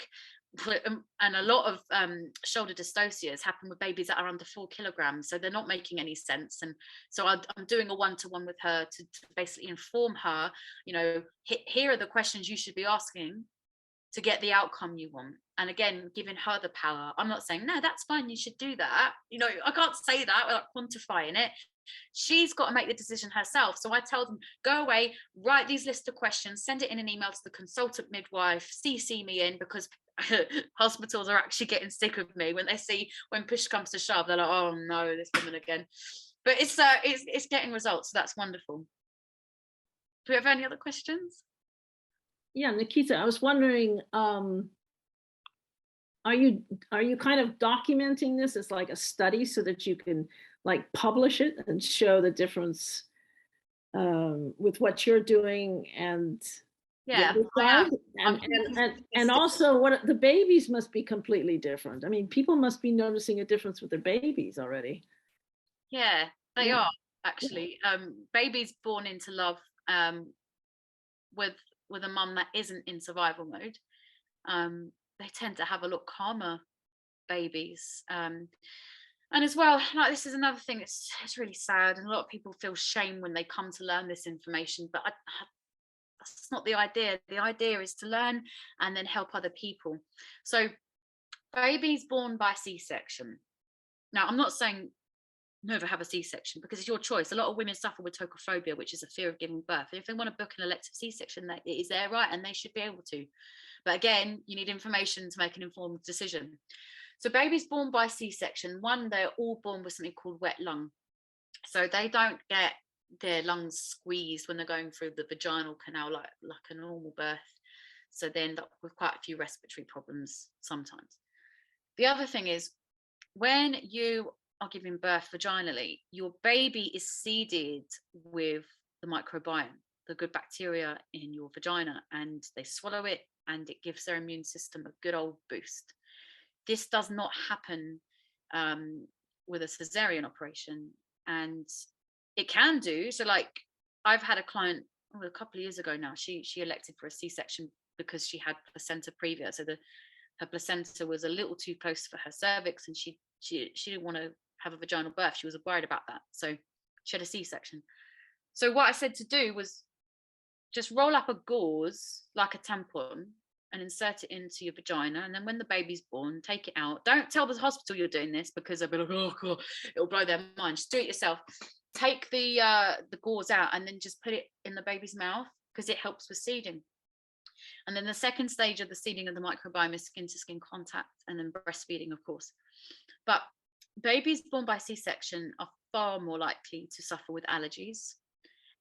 And a lot of shoulder dystocias happen with babies that are under 4 kilograms. So they're not making any sense. And so I'm doing a one-to-one with her to basically inform her, here are the questions you should be asking to get the outcome you want. And again, giving her the power. I'm not saying, no, that's fine, you should do that. I can't say that without quantifying it. She's got to make the decision herself. So I tell them, go away, write these list of questions, send it in an email to the consultant midwife, CC me in, because hospitals are actually getting sick of me when they see, when push comes to shove, they're like, oh no, this woman again. But it's getting results, so that's wonderful. Do we have any other questions? Yeah, Nickita, I was wondering, are you kind of documenting this as like a study so that you can like publish it and show the difference with what you're doing and yeah, the other side? And also what the babies must be completely different. I mean, people must be noticing a difference with their babies already. Yeah, they are actually. Babies born into love with a mum that isn't in survival mode, they tend to have a lot calmer babies. And as well, like, this is another thing, it's really sad, and a lot of people feel shame when they come to learn this information, but that's not the idea. The idea is to learn and then help other people. So babies born by C-section. Now, I'm not saying never have a C-section, because it's your choice. A lot of women suffer with tocophobia, which is a fear of giving birth. And if they want to book an elective C-section, that it is their right, and they should be able to. But again, you need information to make an informed decision. So babies born by C-section, they're all born with something called wet lung. So they don't get their lungs squeezed when they're going through the vaginal canal like a normal birth. So they end up with quite a few respiratory problems sometimes. The other thing is, when you are giving birth vaginally, your baby is seeded with the microbiome, the good bacteria in your vagina, and they swallow it, and it gives their immune system a good old boost. This does not happen with a cesarean operation, and it can do. So like, I've had a client a couple of years ago now, she elected for a C-section because she had placenta previa. So her placenta was a little too close for her cervix, and she didn't want to have a vaginal birth. She was worried about that, so she had a C-section. So what I said to do was just roll up a gauze like a tampon and insert it into your vagina, and then when the baby's born, take it out. Don't tell the hospital you're doing this, because they'll be like, oh God, it'll blow their mind. Just do it yourself. Take the gauze out and then just put it in the baby's mouth, because it helps with seeding. And then the second stage of the seeding of the microbiome is skin to skin contact, and then breastfeeding, of course. But babies born by C-section are far more likely to suffer with allergies,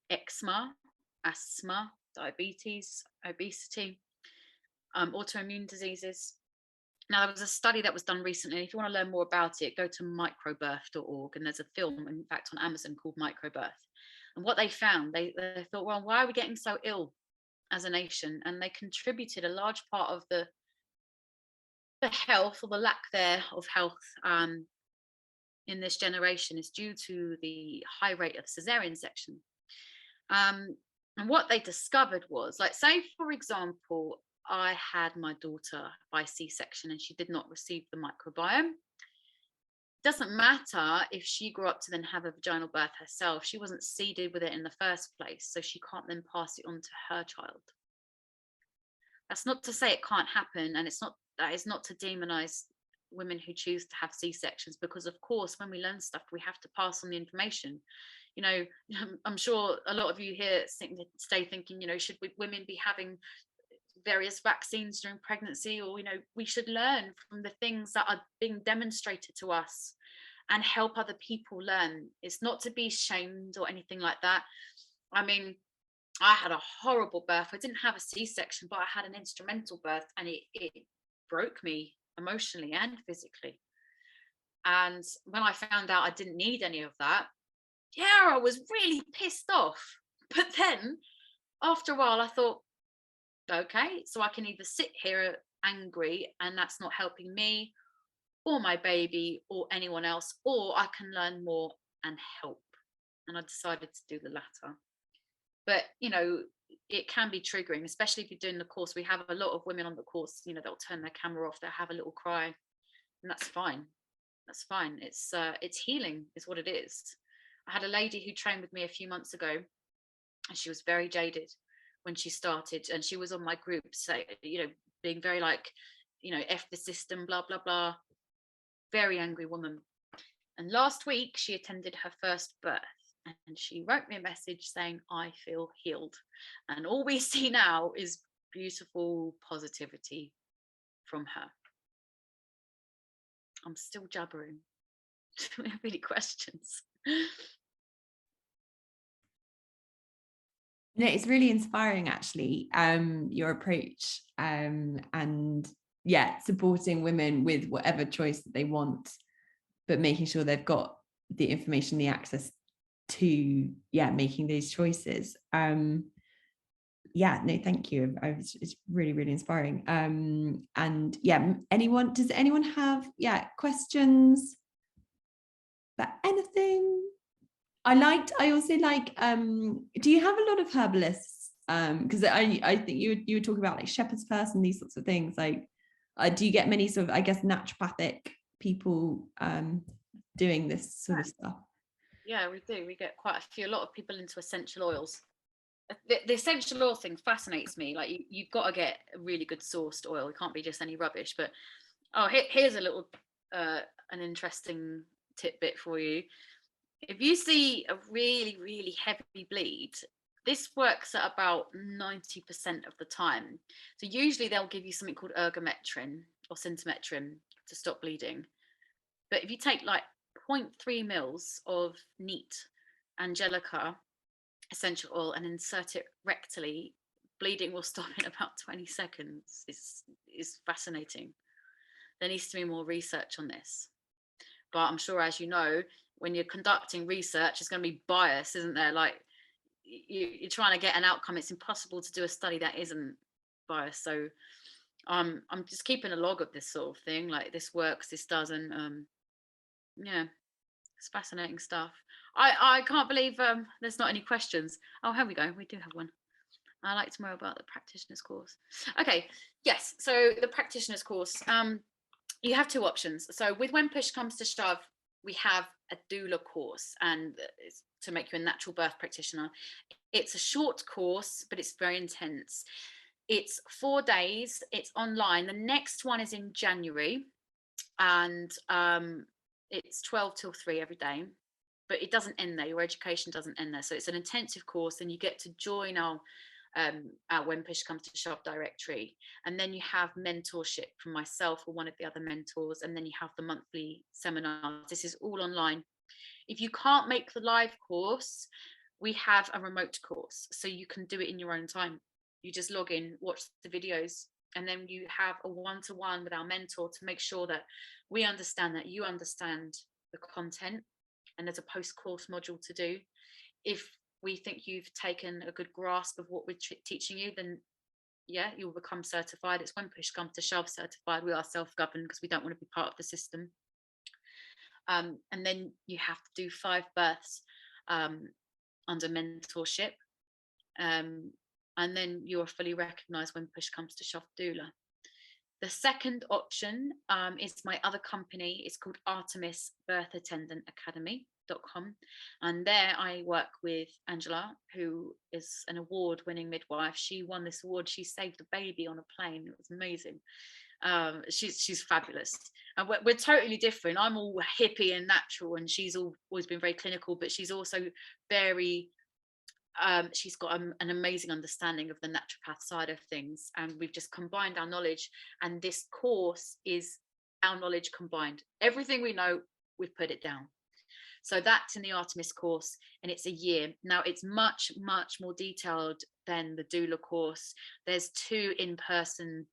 eczema, asthma, diabetes, obesity, autoimmune diseases. Now, there was a study that was done recently. If you want to learn more about it, go to microbirth.org, and there's a film, in fact, on Amazon called Microbirth. And what they found, they thought, well, why are we getting so ill as a nation? And they contributed a large part of the health, or the lack there of health, in this generation is due to the high rate of cesarean section. And what they discovered was, like, say, for example, I had my daughter by C-section and she did not receive the microbiome. It doesn't matter if she grew up to then have a vaginal birth herself. She wasn't seeded with it in the first place, so she can't then pass it on to her child. That's not to say it can't happen, and that is not to demonize women who choose to have C-sections, because of course when we learn stuff we have to pass on the information. You know, I'm sure a lot of you here stay thinking, you know, should women be having various vaccines during pregnancy, or, you know, we should learn from the things that are being demonstrated to us and help other people learn. It's not to be shamed or anything like that. I mean, I had a horrible birth. I didn't have a C-section, but I had an instrumental birth, and it broke me emotionally and physically. And when I found out I didn't need any of that, yeah, I was really pissed off. But then after a while I thought, okay, so I can either sit here angry and that's not helping me or my baby or anyone else, or I can learn more and help. And I decided to do the latter. But, you know, it can be triggering, especially if you're doing the course. We have a lot of women on the course, you know, they'll turn their camera off, they'll have a little cry, and that's fine. That's fine. It's healing is what it is. I had a lady who trained with me a few months ago, and she was very jaded when she started, and she was on my group, so, you know, being very like, you know, F the system, blah blah blah, very angry woman. And last week she attended her first birth, and she wrote me a message saying, I feel healed. And all we see now is beautiful positivity from her. I'm still jabbering. Do we have any questions? No, it's really inspiring, actually, your approach, and yeah, supporting women with whatever choice that they want, but making sure they've got the information, the access to, yeah, making those choices. Yeah, no, thank you. It's really, really inspiring. And yeah, does anyone have, yeah, questions about anything? I also like, do you have a lot of herbalists? Because I think you were talking about like shepherd's purse and these sorts of things. Like, do you get many sort of, I guess, naturopathic people doing this sort of stuff? Yeah, we do. We get quite a few. A lot of people into essential oils. The essential oil thing fascinates me. Like, you've got to get a really good sourced oil. It can't be just any rubbish. But here's a little an interesting tidbit for you. If you see a really, really heavy bleed, this works at about 90% of the time. So usually they'll give you something called ergometrin or centimetrin to stop bleeding. But if you take like 0.3 mils of neat Angelica essential oil and insert it rectally, bleeding will stop in about 20 seconds. It's fascinating. There needs to be more research on this. But I'm sure, as you know, when you're conducting research, it's going to be bias, isn't there? Like, you're trying to get an outcome. It's impossible to do a study that isn't biased. So I'm just keeping a log of this sort of thing. Like, this works, this doesn't. Yeah, it's fascinating stuff. I can't believe there's not any questions. Oh, here we go. We do have one. I'd like to know about the practitioner's course. Okay, yes. So the practitioner's course, you have two options. So with When Push Comes to Shove, we have a doula course, and it's to make you a natural birth practitioner. It's a short course, but it's very intense. It's 4 days. It's online. The next one is in January, and it's 12 till 3 every day. But it doesn't end there. Your education doesn't end there. So it's an intensive course, and you get to join our When Push Comes to Shove directory. And then you have mentorship from myself or one of the other mentors. And then you have the monthly seminars. This is all online. If you can't make the live course, we have a remote course. So you can do it in your own time. You just log in, watch the videos, and then you have a one-to-one with our mentor to make sure that we understand that you understand the content. And there's a post-course module to do. If we think you've taken a good grasp of what we're teaching you, then yeah, you'll become certified. It's When Push Comes to Shove certified. We are self-governed because we don't want to be part of the system. And then you have to do 5 births under mentorship. And then you're fully recognised When Push Comes to Shove doula. The second option is my other company. It's called Artemis Birth Attendant Academy. midwifery.com, and there I work with Angela, who is an award-winning midwife. She won this award. She saved a baby on a plane. It was amazing. She's fabulous, and we're totally different. I'm all hippie and natural, and she's always been very clinical, but she's also very she's got an amazing understanding of the naturopath side of things, and we've just combined our knowledge, and this course is our knowledge combined. Everything we know, we've put it down. So that's in the Artemis course, and it's a year. Now it's much more detailed than the doula course. There's 2 in-person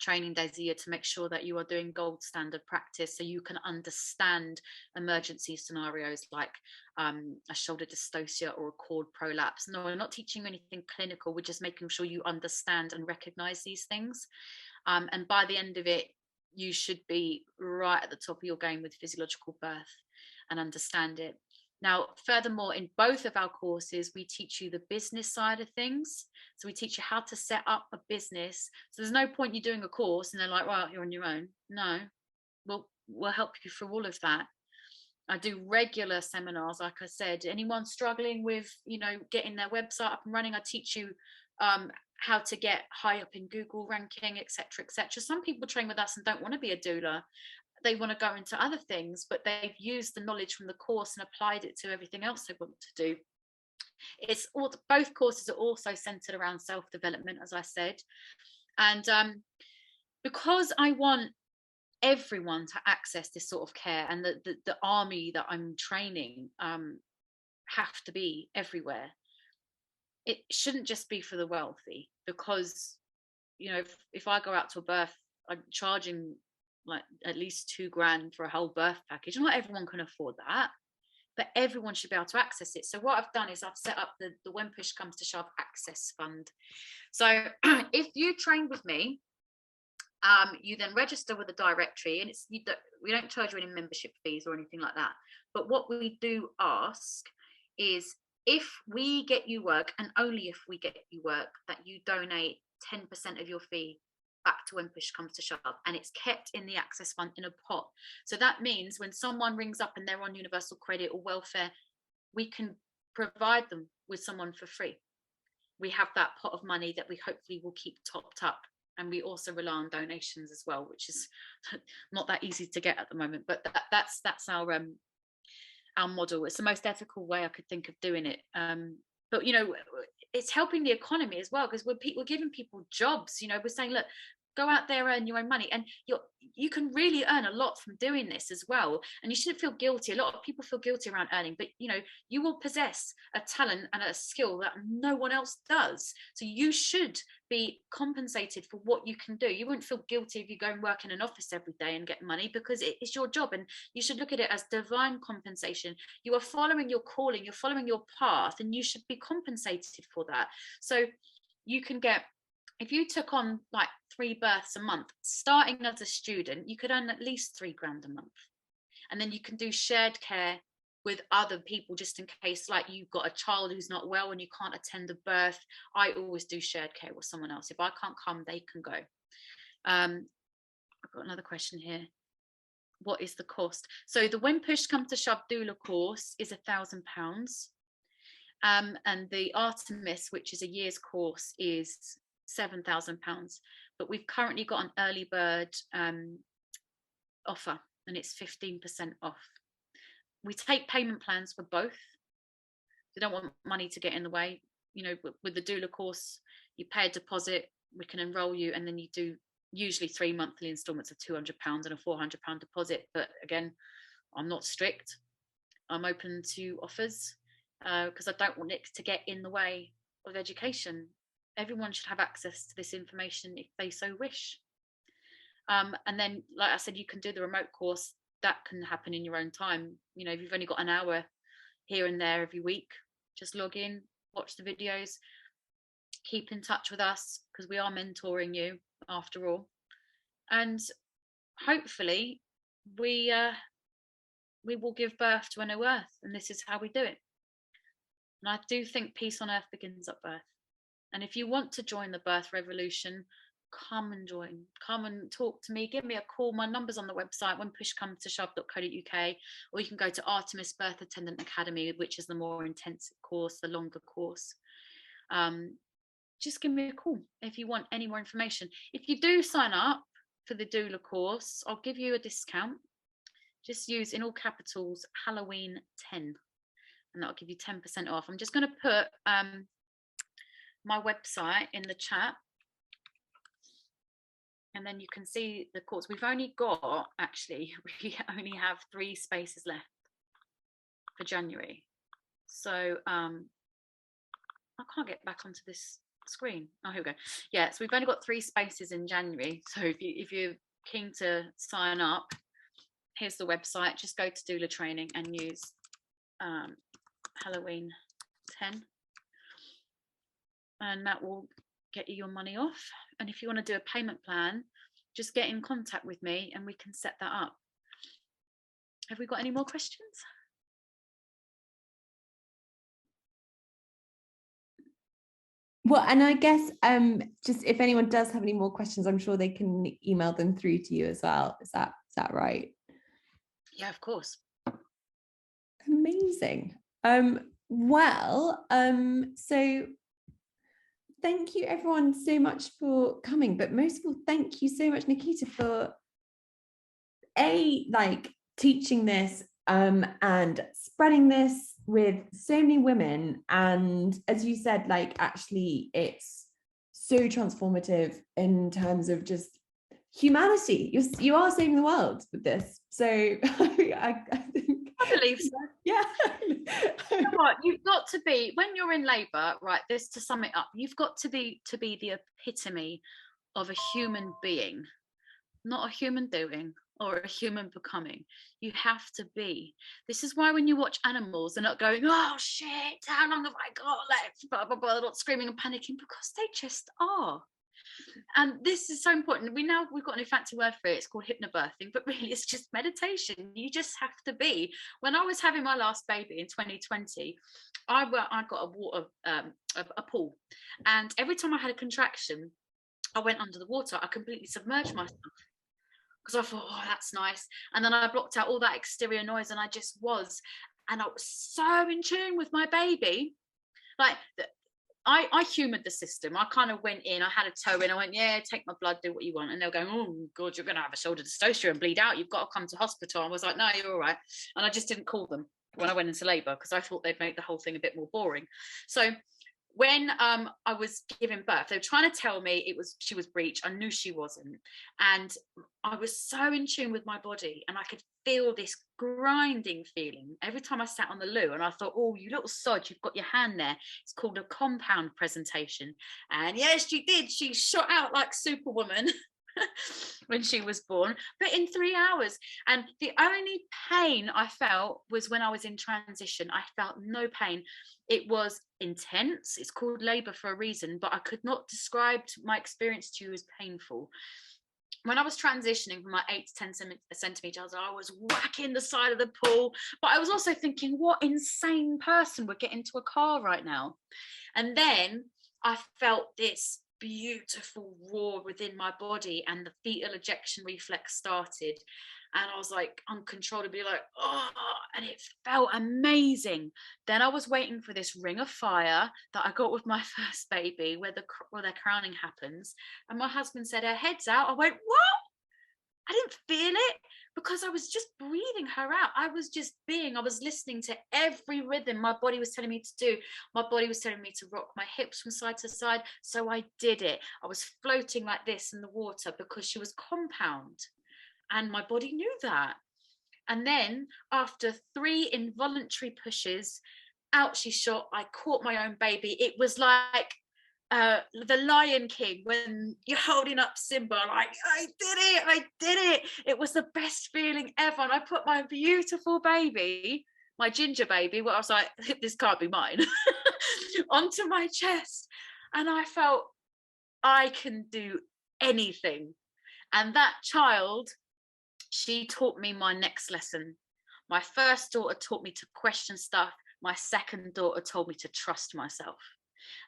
training days a year to make sure that you are doing gold standard practice, so you can understand emergency scenarios like a shoulder dystocia or a cord prolapse. No, we're not teaching you anything clinical. We're just making sure you understand and recognize these things, and by the end of it, you should be right at the top of your game with physiological birth and understand it. Now, furthermore, in both of our courses, we teach you the business side of things. So we teach you how to set up a business. So there's no point you doing a course and they're like, well, you're on your own. No, we'll help you through all of that. I do regular seminars, like I said. Anyone struggling with, getting their website up and running, I teach you how to get high up in Google ranking, etc., etc. Some people train with us and don't want to be a doula. They want to go into other things, but they've used the knowledge from the course and applied it to everything else they want to do. It's all, both courses are also centered around self-development, as I said, and because I want everyone to access this sort of care, and the army that I'm training have to be everywhere. It shouldn't just be for the wealthy, because if I go out to a birth, I'm charging like at least $2,000 for a whole birth package. Not everyone can afford that, but everyone should be able to access it. So what I've done is I've set up the When Push Comes to Shove Access Fund. So if you train with me, you then register with the directory, and we don't charge you any membership fees or anything like that. But what we do ask is, if we get you work, and only if we get you work, that you donate 10% of your fee back to When Push Comes to Shove, and it's kept in the access fund in a pot. So that means when someone rings up and they're on universal credit or welfare, we can provide them with someone for free. We have that pot of money that we hopefully will keep topped up, and we also rely on donations as well, which is not that easy to get at the moment, but that's our model. It's the most ethical way I could think of doing it. But it's helping the economy as well, because we're giving people jobs. We're saying, look, go out there, earn your own money, and you can really earn a lot from doing this as well. And you shouldn't feel guilty. A lot of people feel guilty around earning, but you will possess a talent and a skill that no one else does. So you should be compensated for what you can do. You wouldn't feel guilty if you go and work in an office every day and get money, because it's your job, and you should look at it as divine compensation. You are following your calling, you're following your path, and you should be compensated for that. So you can get, if you took on like 3 births a month, starting as a student, you could earn at least $3,000 a month. And then you can do shared care with other people, just in case, like, you've got a child who's not well and you can't attend a birth. I always do shared care with someone else. If I can't come, they can go. I've got another question here. What is the cost? So the When Push Comes to Shove doula course is £1,000. And the Artemis, which is a year's course, is £7,000. But we've currently got an early bird offer, and it's 15% off. We take payment plans for both. We don't want money to get in the way. With the doula course, you pay a deposit, we can enroll you, and then you do usually 3 monthly installments of £200 and a £400 deposit. But again, I'm not strict. I'm open to offers, because I don't want it to get in the way of education. Everyone should have access to this information if they so wish. And then, like I said, you can do the remote course. That can happen in your own time. If you've only got an hour here and there every week, just log in, watch the videos, keep in touch with us, because we are mentoring you after all. And hopefully we will give birth to a new earth, and this is how we do it. And I do think peace on earth begins at birth. And if you want to join the birth revolution, come and join, come and talk to me, give me a call. My number's on the website, when push comes to shove.co.uk, or you can go to Artemis Birth Attendant Academy, which is the more intensive course, the longer course. Just give me a call if you want any more information. If you do sign up for the doula course, I'll give you a discount. Just use, in all capitals, Halloween 10, and that'll give you 10% off. I'm just going to put my website in the chat, and then you can see the course. We only have 3 spaces left for January. So I can't get back onto this screen. Oh, here we go. Yeah, so we've only got 3 spaces in January. So if you're keen to sign up, here's the website. Just go to doula training and use Halloween 10, and that will get you your money off. And if you want to do a payment plan, just get in contact with me and we can set that up. Have we got any more questions? Well, and I guess just if anyone does have any more questions, I'm sure they can email them through to you as well. Is that right? Yeah, of course. Amazing. So thank you everyone so much for coming, but most of all, thank you so much, Nickita, for teaching this and spreading this with so many women. And as you said, actually it's so transformative in terms of just humanity. You are saving the world with this. So I believe so. Yeah. You know what? You've got to be, when you're in labour, right, this, to sum it up, you've got to be the epitome of a human being, not a human doing or a human becoming. You have to be. This is why when you watch animals, they're not going, oh shit, how long have I got left, blah blah blah, they're not screaming and panicking, because they just are. And this is so important. We've got a new fancy word for it. It's called hypnobirthing, but really it's just meditation. You just have to be. When I was having my last baby in 2020, I got a pool, and every time I had a contraction, I went under the water. I completely submerged myself because I thought, oh, that's nice. And then I blocked out all that exterior noise, and I just was. And I was so in tune with my baby. Like, I humoured the system. I kind of went in, I had a toe in, I went, yeah, take my blood, do what you want. And they're going, oh, God, you're going to have a shoulder dystocia and bleed out. You've got to come to hospital. I was like, no, you're all right. And I just didn't call them when I went into labour because I thought they'd make the whole thing a bit more boring. So when I was giving birth, they were trying to tell me she was breech. I knew she wasn't. And I was so in tune with my body, and I could feel this grinding feeling every time I sat on the loo. And I thought, oh, you little sod, you've got your hand there. It's called a compound presentation. And yes, she did. She shot out like Superwoman when she was born, but in 3 hours. And the only pain I felt was when I was in transition. I felt no pain. It was intense. It's called labour for a reason, but I could not describe my experience to you as painful. When I was transitioning from my 8 to 10 centimeters, I was whacking the side of the pool, but I was also thinking, what insane person would get into a car right now? And then I felt this beautiful roar within my body, and the fetal ejection reflex started, and I was like uncontrollably like, oh, and it felt amazing. Then I was waiting for this ring of fire that I got with my first baby, where their crowning happens, and my husband said, her head's out. I went, what? I didn't feel it because I was just breathing her out. I was just being, I was listening to every rhythm my body was telling me to do. My body was telling me to rock my hips from side to side. So I did it. I was floating like this in the water because she was compound, and my body knew that. And then after 3 involuntary pushes, out she shot. I caught my own baby. It was like the Lion King when you're holding up Simba, like, I did it. It was the best feeling ever. And I put my beautiful baby, my ginger baby, where I was like, this can't be mine, onto my chest. And I felt I can do anything. And that child, she taught me my next lesson. My first daughter taught me to question stuff. My second daughter told me to trust myself.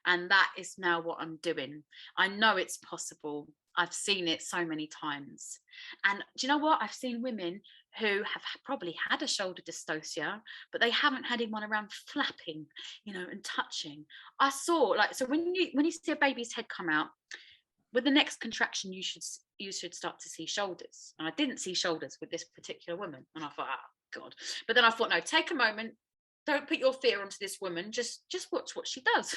And that is now what I'm doing. I know it's possible. I've seen it so many times. And do you know what? I've seen women who have probably had a shoulder dystocia, but they haven't had anyone around flapping, you know, and touching. I saw, like, so when you see a baby's head come out, with the next contraction, you should start to see shoulders. And I didn't see shoulders with this particular woman. And I thought, oh God. But then I thought, no, take a moment. Don't put your fear onto this woman. Just watch what she does.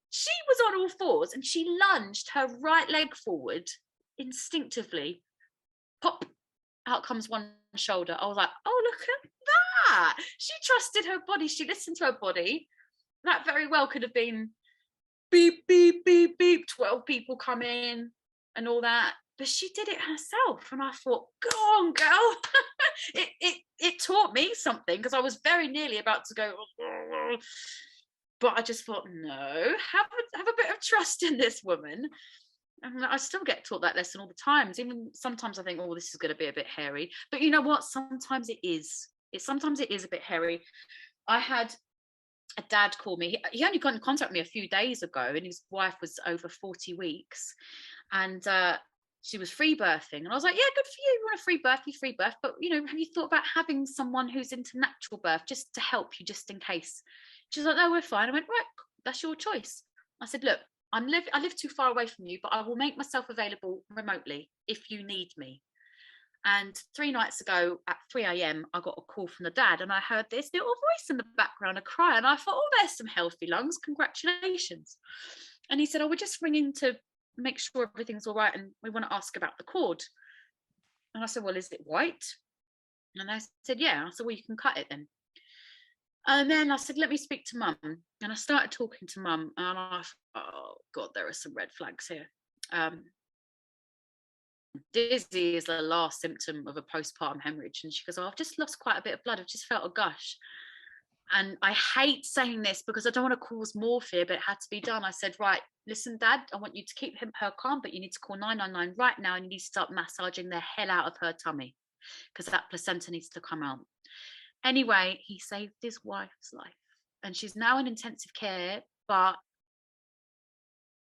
She was on all fours and she lunged her right leg forward instinctively. Pop, out comes one shoulder. I was like, oh, look at that. She trusted her body. She listened to her body. That very well could have been beep, beep, beep, beep, 12 people come in and all that. But she did it herself. And I thought, go on, girl. it taught me something, because I was very nearly about to go, but I just thought, no, have a bit of trust in this woman. And I still get taught that lesson all the time. Even sometimes I think, oh, this is going to be a bit hairy. But you know what? Sometimes it is. Sometimes it is a bit hairy. I had a dad call me. He only got in contact with me a few days ago, and his wife was over 40 weeks. And she was free birthing. And I was like, yeah, good for you. You want a free birth, you free birth. But, you know, have you thought about having someone who's into natural birth just to help you, just in case? She's like, no, we're fine. I went, right, that's your choice. I said, look, I live too far away from you, but I will make myself available remotely if you need me. And 3 nights ago at 3 a.m, I got a call from the dad, and I heard this little voice in the background, a cry. And I thought, oh, there's some healthy lungs. Congratulations. And he said, oh, we're just ringing to make sure everything's all right, and we want to ask about the cord. And I said, well, is it white? And they said, yeah. I said, well, you can cut it then. And then I said, let me speak to mum. And I started talking to mum, and I thought, oh God, there are some red flags here. Dizzy is the last symptom of a postpartum hemorrhage. And she goes, oh, I've just lost quite a bit of blood. I've just felt a gush. And I hate saying this because I don't want to cause more fear, but it had to be done. I said, right, listen, Dad, I want you to keep her calm, but you need to call 999 right now, and you need to start massaging the hell out of her tummy, because that placenta needs to come out. Anyway, he saved his wife's life, and she's now in intensive care, but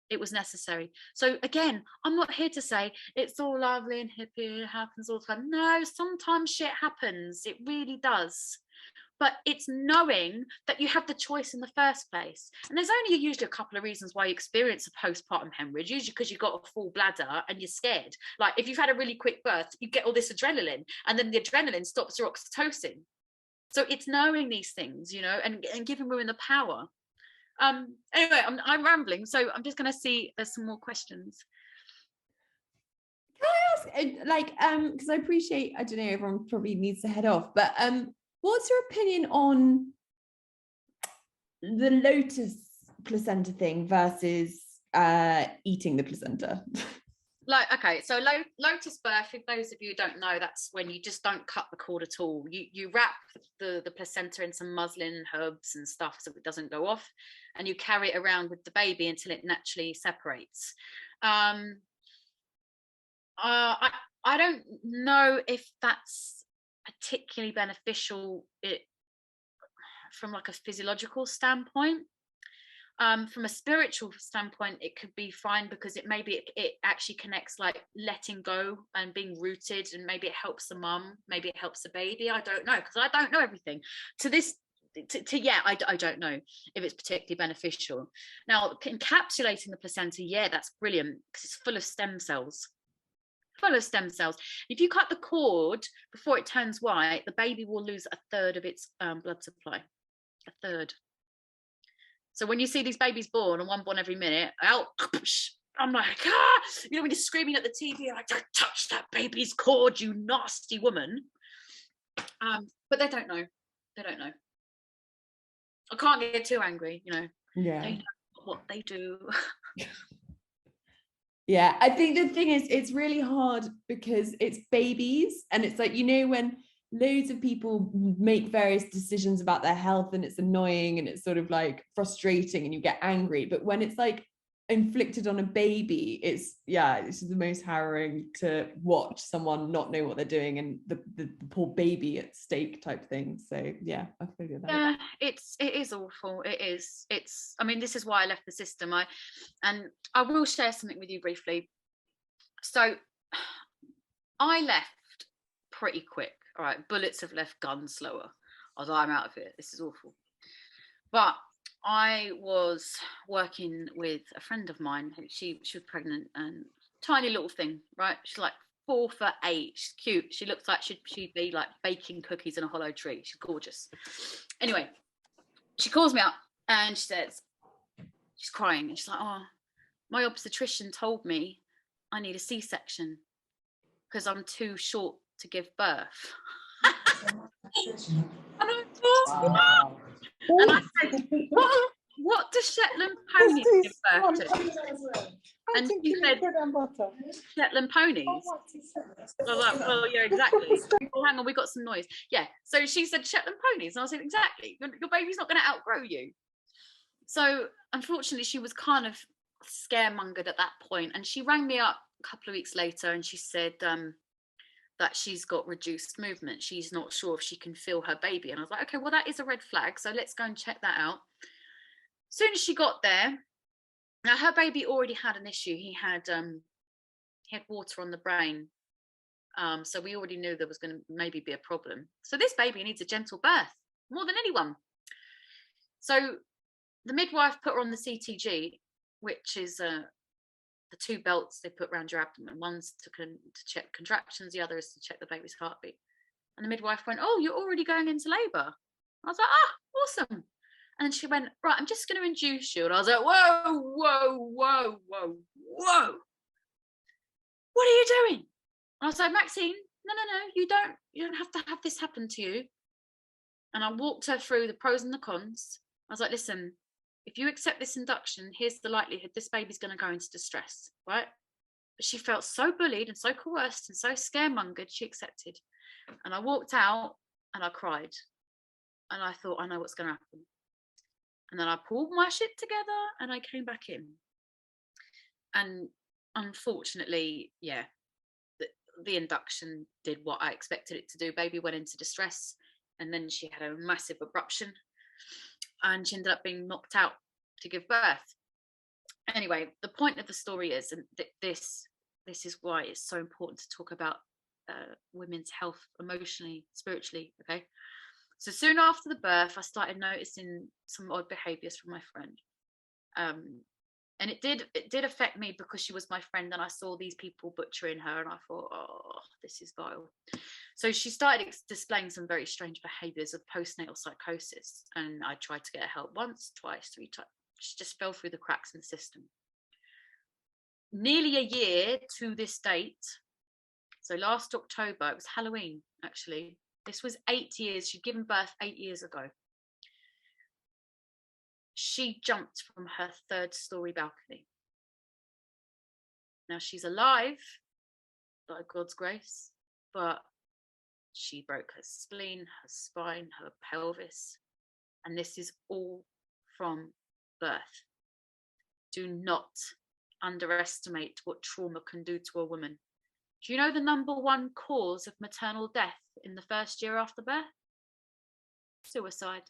it was necessary. So again, I'm not here to say it's all lovely and hippie, it happens all the time. No, sometimes shit happens. It really does. But it's knowing that you have the choice in the first place. And there's only usually a couple of reasons why you experience a postpartum hemorrhage, usually because you've got a full bladder and you're scared. Like if you've had a really quick birth, you get all this adrenaline, and then the adrenaline stops your oxytocin. So it's knowing these things, you know, and giving women the power. Anyway, I'm rambling, so I'm just going to see there's some more questions. Can I ask, like, because I appreciate, I don't know, everyone probably needs to head off, but what's your opinion on the lotus placenta thing versus eating the placenta? Like, okay, so lotus birth, if those of you who don't know, that's when you just don't cut the cord at all. You wrap the placenta in some muslin, herbs and stuff so it doesn't go off, and you carry it around with the baby until it naturally separates. I don't know if that's particularly beneficial from like a physiological standpoint. From a spiritual standpoint, it could be fine, because it actually connects like letting go and being rooted, and maybe it helps the mum, maybe it helps the baby. I don't know, because I don't know everything. I don't know if it's particularly beneficial. Now, encapsulating the placenta, yeah, that's brilliant, because it's full of stem cells. If you cut the cord before it turns white, the baby will lose a third of its blood supply. A third. So when you see these babies born, and one born every minute, I'm like, you know, when you're screaming at the TV, you're like, don't touch that baby's cord, you nasty woman. But they don't know. I can't get too angry, you know. Yeah. They know what they do. Yeah, I think the thing is, it's really hard because it's babies, and it's like, you know, when loads of people make various decisions about their health, and it's annoying and it's sort of like frustrating and you get angry, but when it's like inflicted on a baby, it's the most harrowing to watch someone not know what they're doing, and the poor baby at stake type thing. So yeah, I figured that. Yeah, it is awful. It's I mean, this is why I left the system. I will share something with you briefly. So I left pretty quick. All right, bullets have left guns slower. I was like, I'm out of here, this is awful. But I was working with a friend of mine. She was pregnant, and tiny little thing, right? She's like 4'8". She's cute. She looks like she'd be like baking cookies in a hollow tree. She's gorgeous. Anyway, she calls me up and she says, she's crying, and she's like, oh, my obstetrician told me I need a C-section because I'm too short to give birth. And I thought, wow. And I said, what does Shetland ponies give birth to? And she said, Shetland ponies. I was like, well, yeah, exactly. Oh, hang on, we got some noise. Yeah, so she said Shetland ponies. And I said, exactly, your baby's not going to outgrow you. So unfortunately, she was kind of scaremongered at that point. And she rang me up a couple of weeks later, and she said that she's got reduced movement. She's not sure if she can feel her baby. And I was like, okay, well, that is a red flag. So let's go and check that out. As soon as she got there, now her baby already had an issue. He had water on the brain. So we already knew there was going to maybe be a problem. So this baby needs a gentle birth more than anyone. So the midwife put her on the CTG, which is the two belts they put around your abdomen. One's to check contractions, the other is to check the baby's heartbeat. And the midwife went, oh, you're already going into labour. I was like, awesome. And she went, right, I'm just going to induce you. And I was like, whoa, whoa, whoa, whoa, whoa. What are you doing? And I was like, Maxine, no, you don't have to have this happen to you. And I walked her through the pros and the cons. I was like, listen, if you accept this induction, here's the likelihood this baby's going to go into distress, right? But she felt so bullied and so coerced and so scaremongered, she accepted. And I walked out and I cried. And I thought, I know what's going to happen. And then I pulled my shit together and I came back in. And unfortunately, yeah, the induction did what I expected it to do. Baby went into distress, and then she had a massive abruption, and she ended up being knocked out to give birth. Anyway, the point of the story is, and this is why it's so important to talk about women's health emotionally, spiritually, okay? So soon after the birth, I started noticing some odd behaviours from my friend. And it did affect me because she was my friend, and I saw these people butchering her, and I thought, oh, this is vile. So she started displaying some very strange behaviours of postnatal psychosis, and I tried to get her help once, twice, 3 times. She just fell through the cracks in the system. Nearly a year to this date, so last October, it was Halloween, actually. This was 8 years. She'd given birth 8 years ago. She jumped from her 3rd-story balcony. Now she's alive, by God's grace, but she broke her spleen, her spine, her pelvis, and this is all from birth. Do not underestimate what trauma can do to a woman. Do you know the #1 cause of maternal death in the 1st year after birth? Suicide.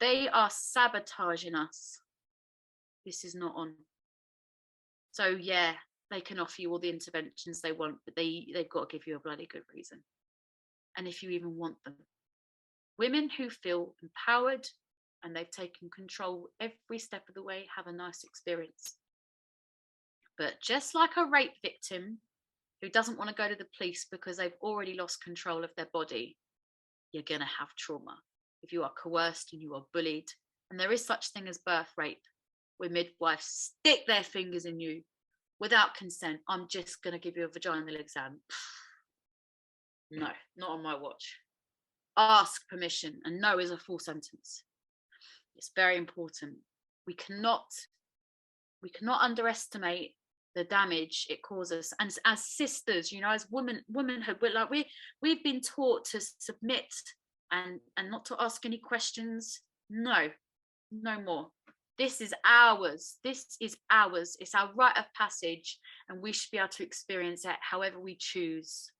They are sabotaging us. This is not on. So yeah, they can offer you all the interventions they want, but they've got to give you a bloody good reason. And if you even want them. Women who feel empowered and they've taken control every step of the way have a nice experience. But just like a rape victim who doesn't want to go to the police because they've already lost control of their body, you're going to have trauma. If you are coerced and you are bullied, and there is such thing as birth rape, where midwives stick their fingers in you without consent. I'm just going to give you a vaginal exam. No, not on my watch. Ask permission, and no is a full sentence. It's very important. We cannot underestimate the damage it causes. And as sisters, you know, as womanhood, we've been taught to submit and not to ask any questions. No, No more. This is ours. This is ours. It's our rite of passage, and we should be able to experience it however we choose.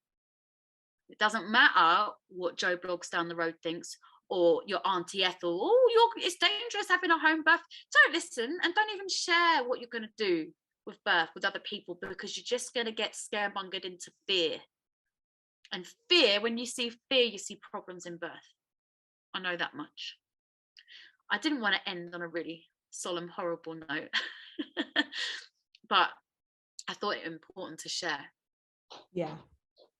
It doesn't matter what Joe Bloggs down the road thinks, or your Auntie Ethel. Oh, it's dangerous having a home birth. Don't listen, and don't even share what you're going to do with birth with other people, because you're just going to get scaremongered into fear. And fear, when you see fear, you see problems in birth. I know that much. I didn't want to end on a really solemn, horrible note, but I thought it important to share. Yeah.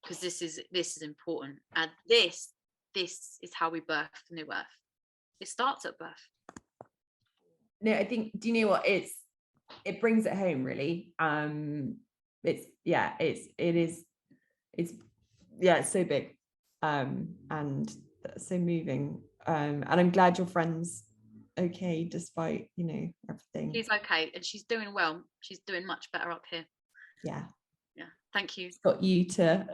Because this is important, and this is how we birth new earth. It starts at birth. No, I think, do you know what, it brings it home, really. It's so big, and so moving, and I'm glad your friend's okay despite, everything. She's okay, and she's doing well. She's doing much better up here. Yeah. Thank you. It's got you to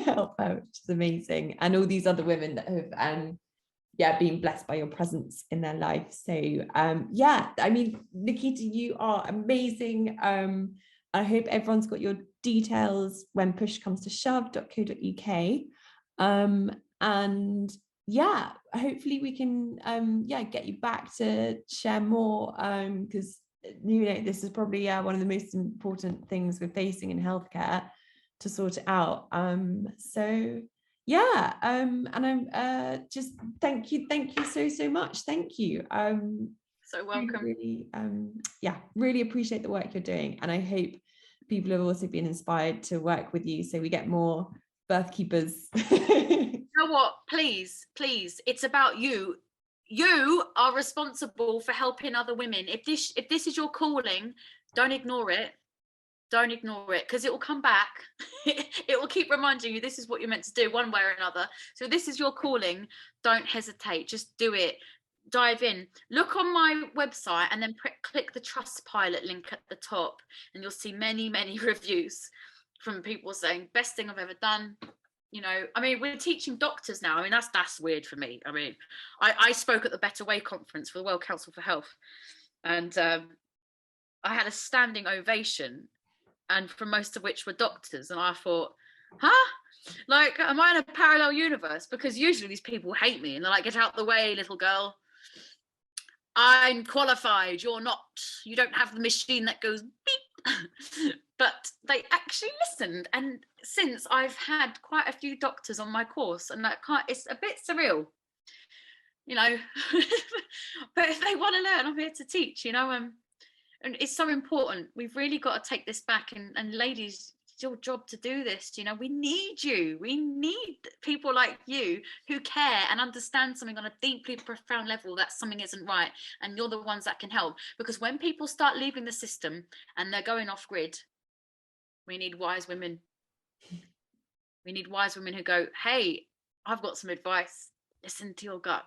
help out, which is amazing, and all these other women that have been blessed by your presence in their life. So I mean, Nickita, you are amazing. I hope everyone's got your details when push comes to shove.co.uk, and hopefully we can get you back to share more, because this is probably one of the most important things we're facing in healthcare, to sort it out. And I'm just thank you so much. Thank you. So welcome. Really appreciate the work you're doing, and I hope people have also been inspired to work with you, so we get more birth keepers. You know what, please, it's about you. You are responsible for helping other women. If this is your calling, don't ignore it, because it will come back. It will keep reminding you this is what you're meant to do one way or another. So this is your calling, don't hesitate, just do it. Dive in, look on my website, and then click the Trustpilot link at the top, and you'll see many reviews from people saying best thing I've ever done. I mean, we're teaching doctors now. I mean, that's weird for me. I mean, I spoke at the Better Way conference for the World Council for Health, and I had a standing ovation, and for most of which were doctors, and I thought, like, am I in a parallel universe? Because usually these people hate me, and they're like, get out the way, little girl. I'm qualified, you're not. You don't have the machine that goes beep. But they actually listened, and since I've had quite a few doctors on my course, and it's a bit surreal, but if they want to learn, I'm here to teach, and it's so important. We've really got to take this back, and ladies, it's your job to do this. We need you. We need people like you who care and understand something on a deeply profound level, that something isn't right, and you're the ones that can help. Because when people start leaving the system and they're going off grid, we need wise women. We need wise women who go, hey, I've got some advice. Listen to your gut.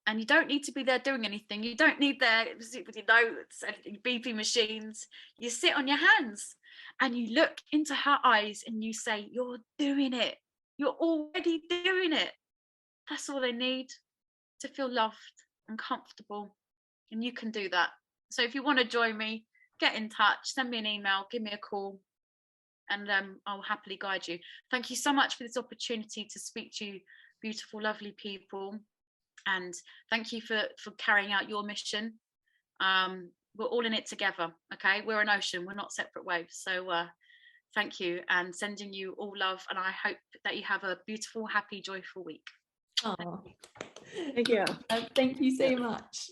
And you don't need to be there doing anything. You don't need there with your notes and BP machines. You sit on your hands and you look into her eyes and you say, you're doing it. You're already doing it. That's all they need, to feel loved and comfortable. And you can do that. So if you want to join me, get in touch, send me an email, give me a call, and I'll happily guide you. Thank you so much for this opportunity to speak to you, beautiful, lovely people. And thank you for carrying out your mission. We're all in it together, okay? We're an ocean, we're not separate waves. So thank you, and sending you all love. And I hope that you have a beautiful, happy, joyful week. Oh, Thank you. thank you so much.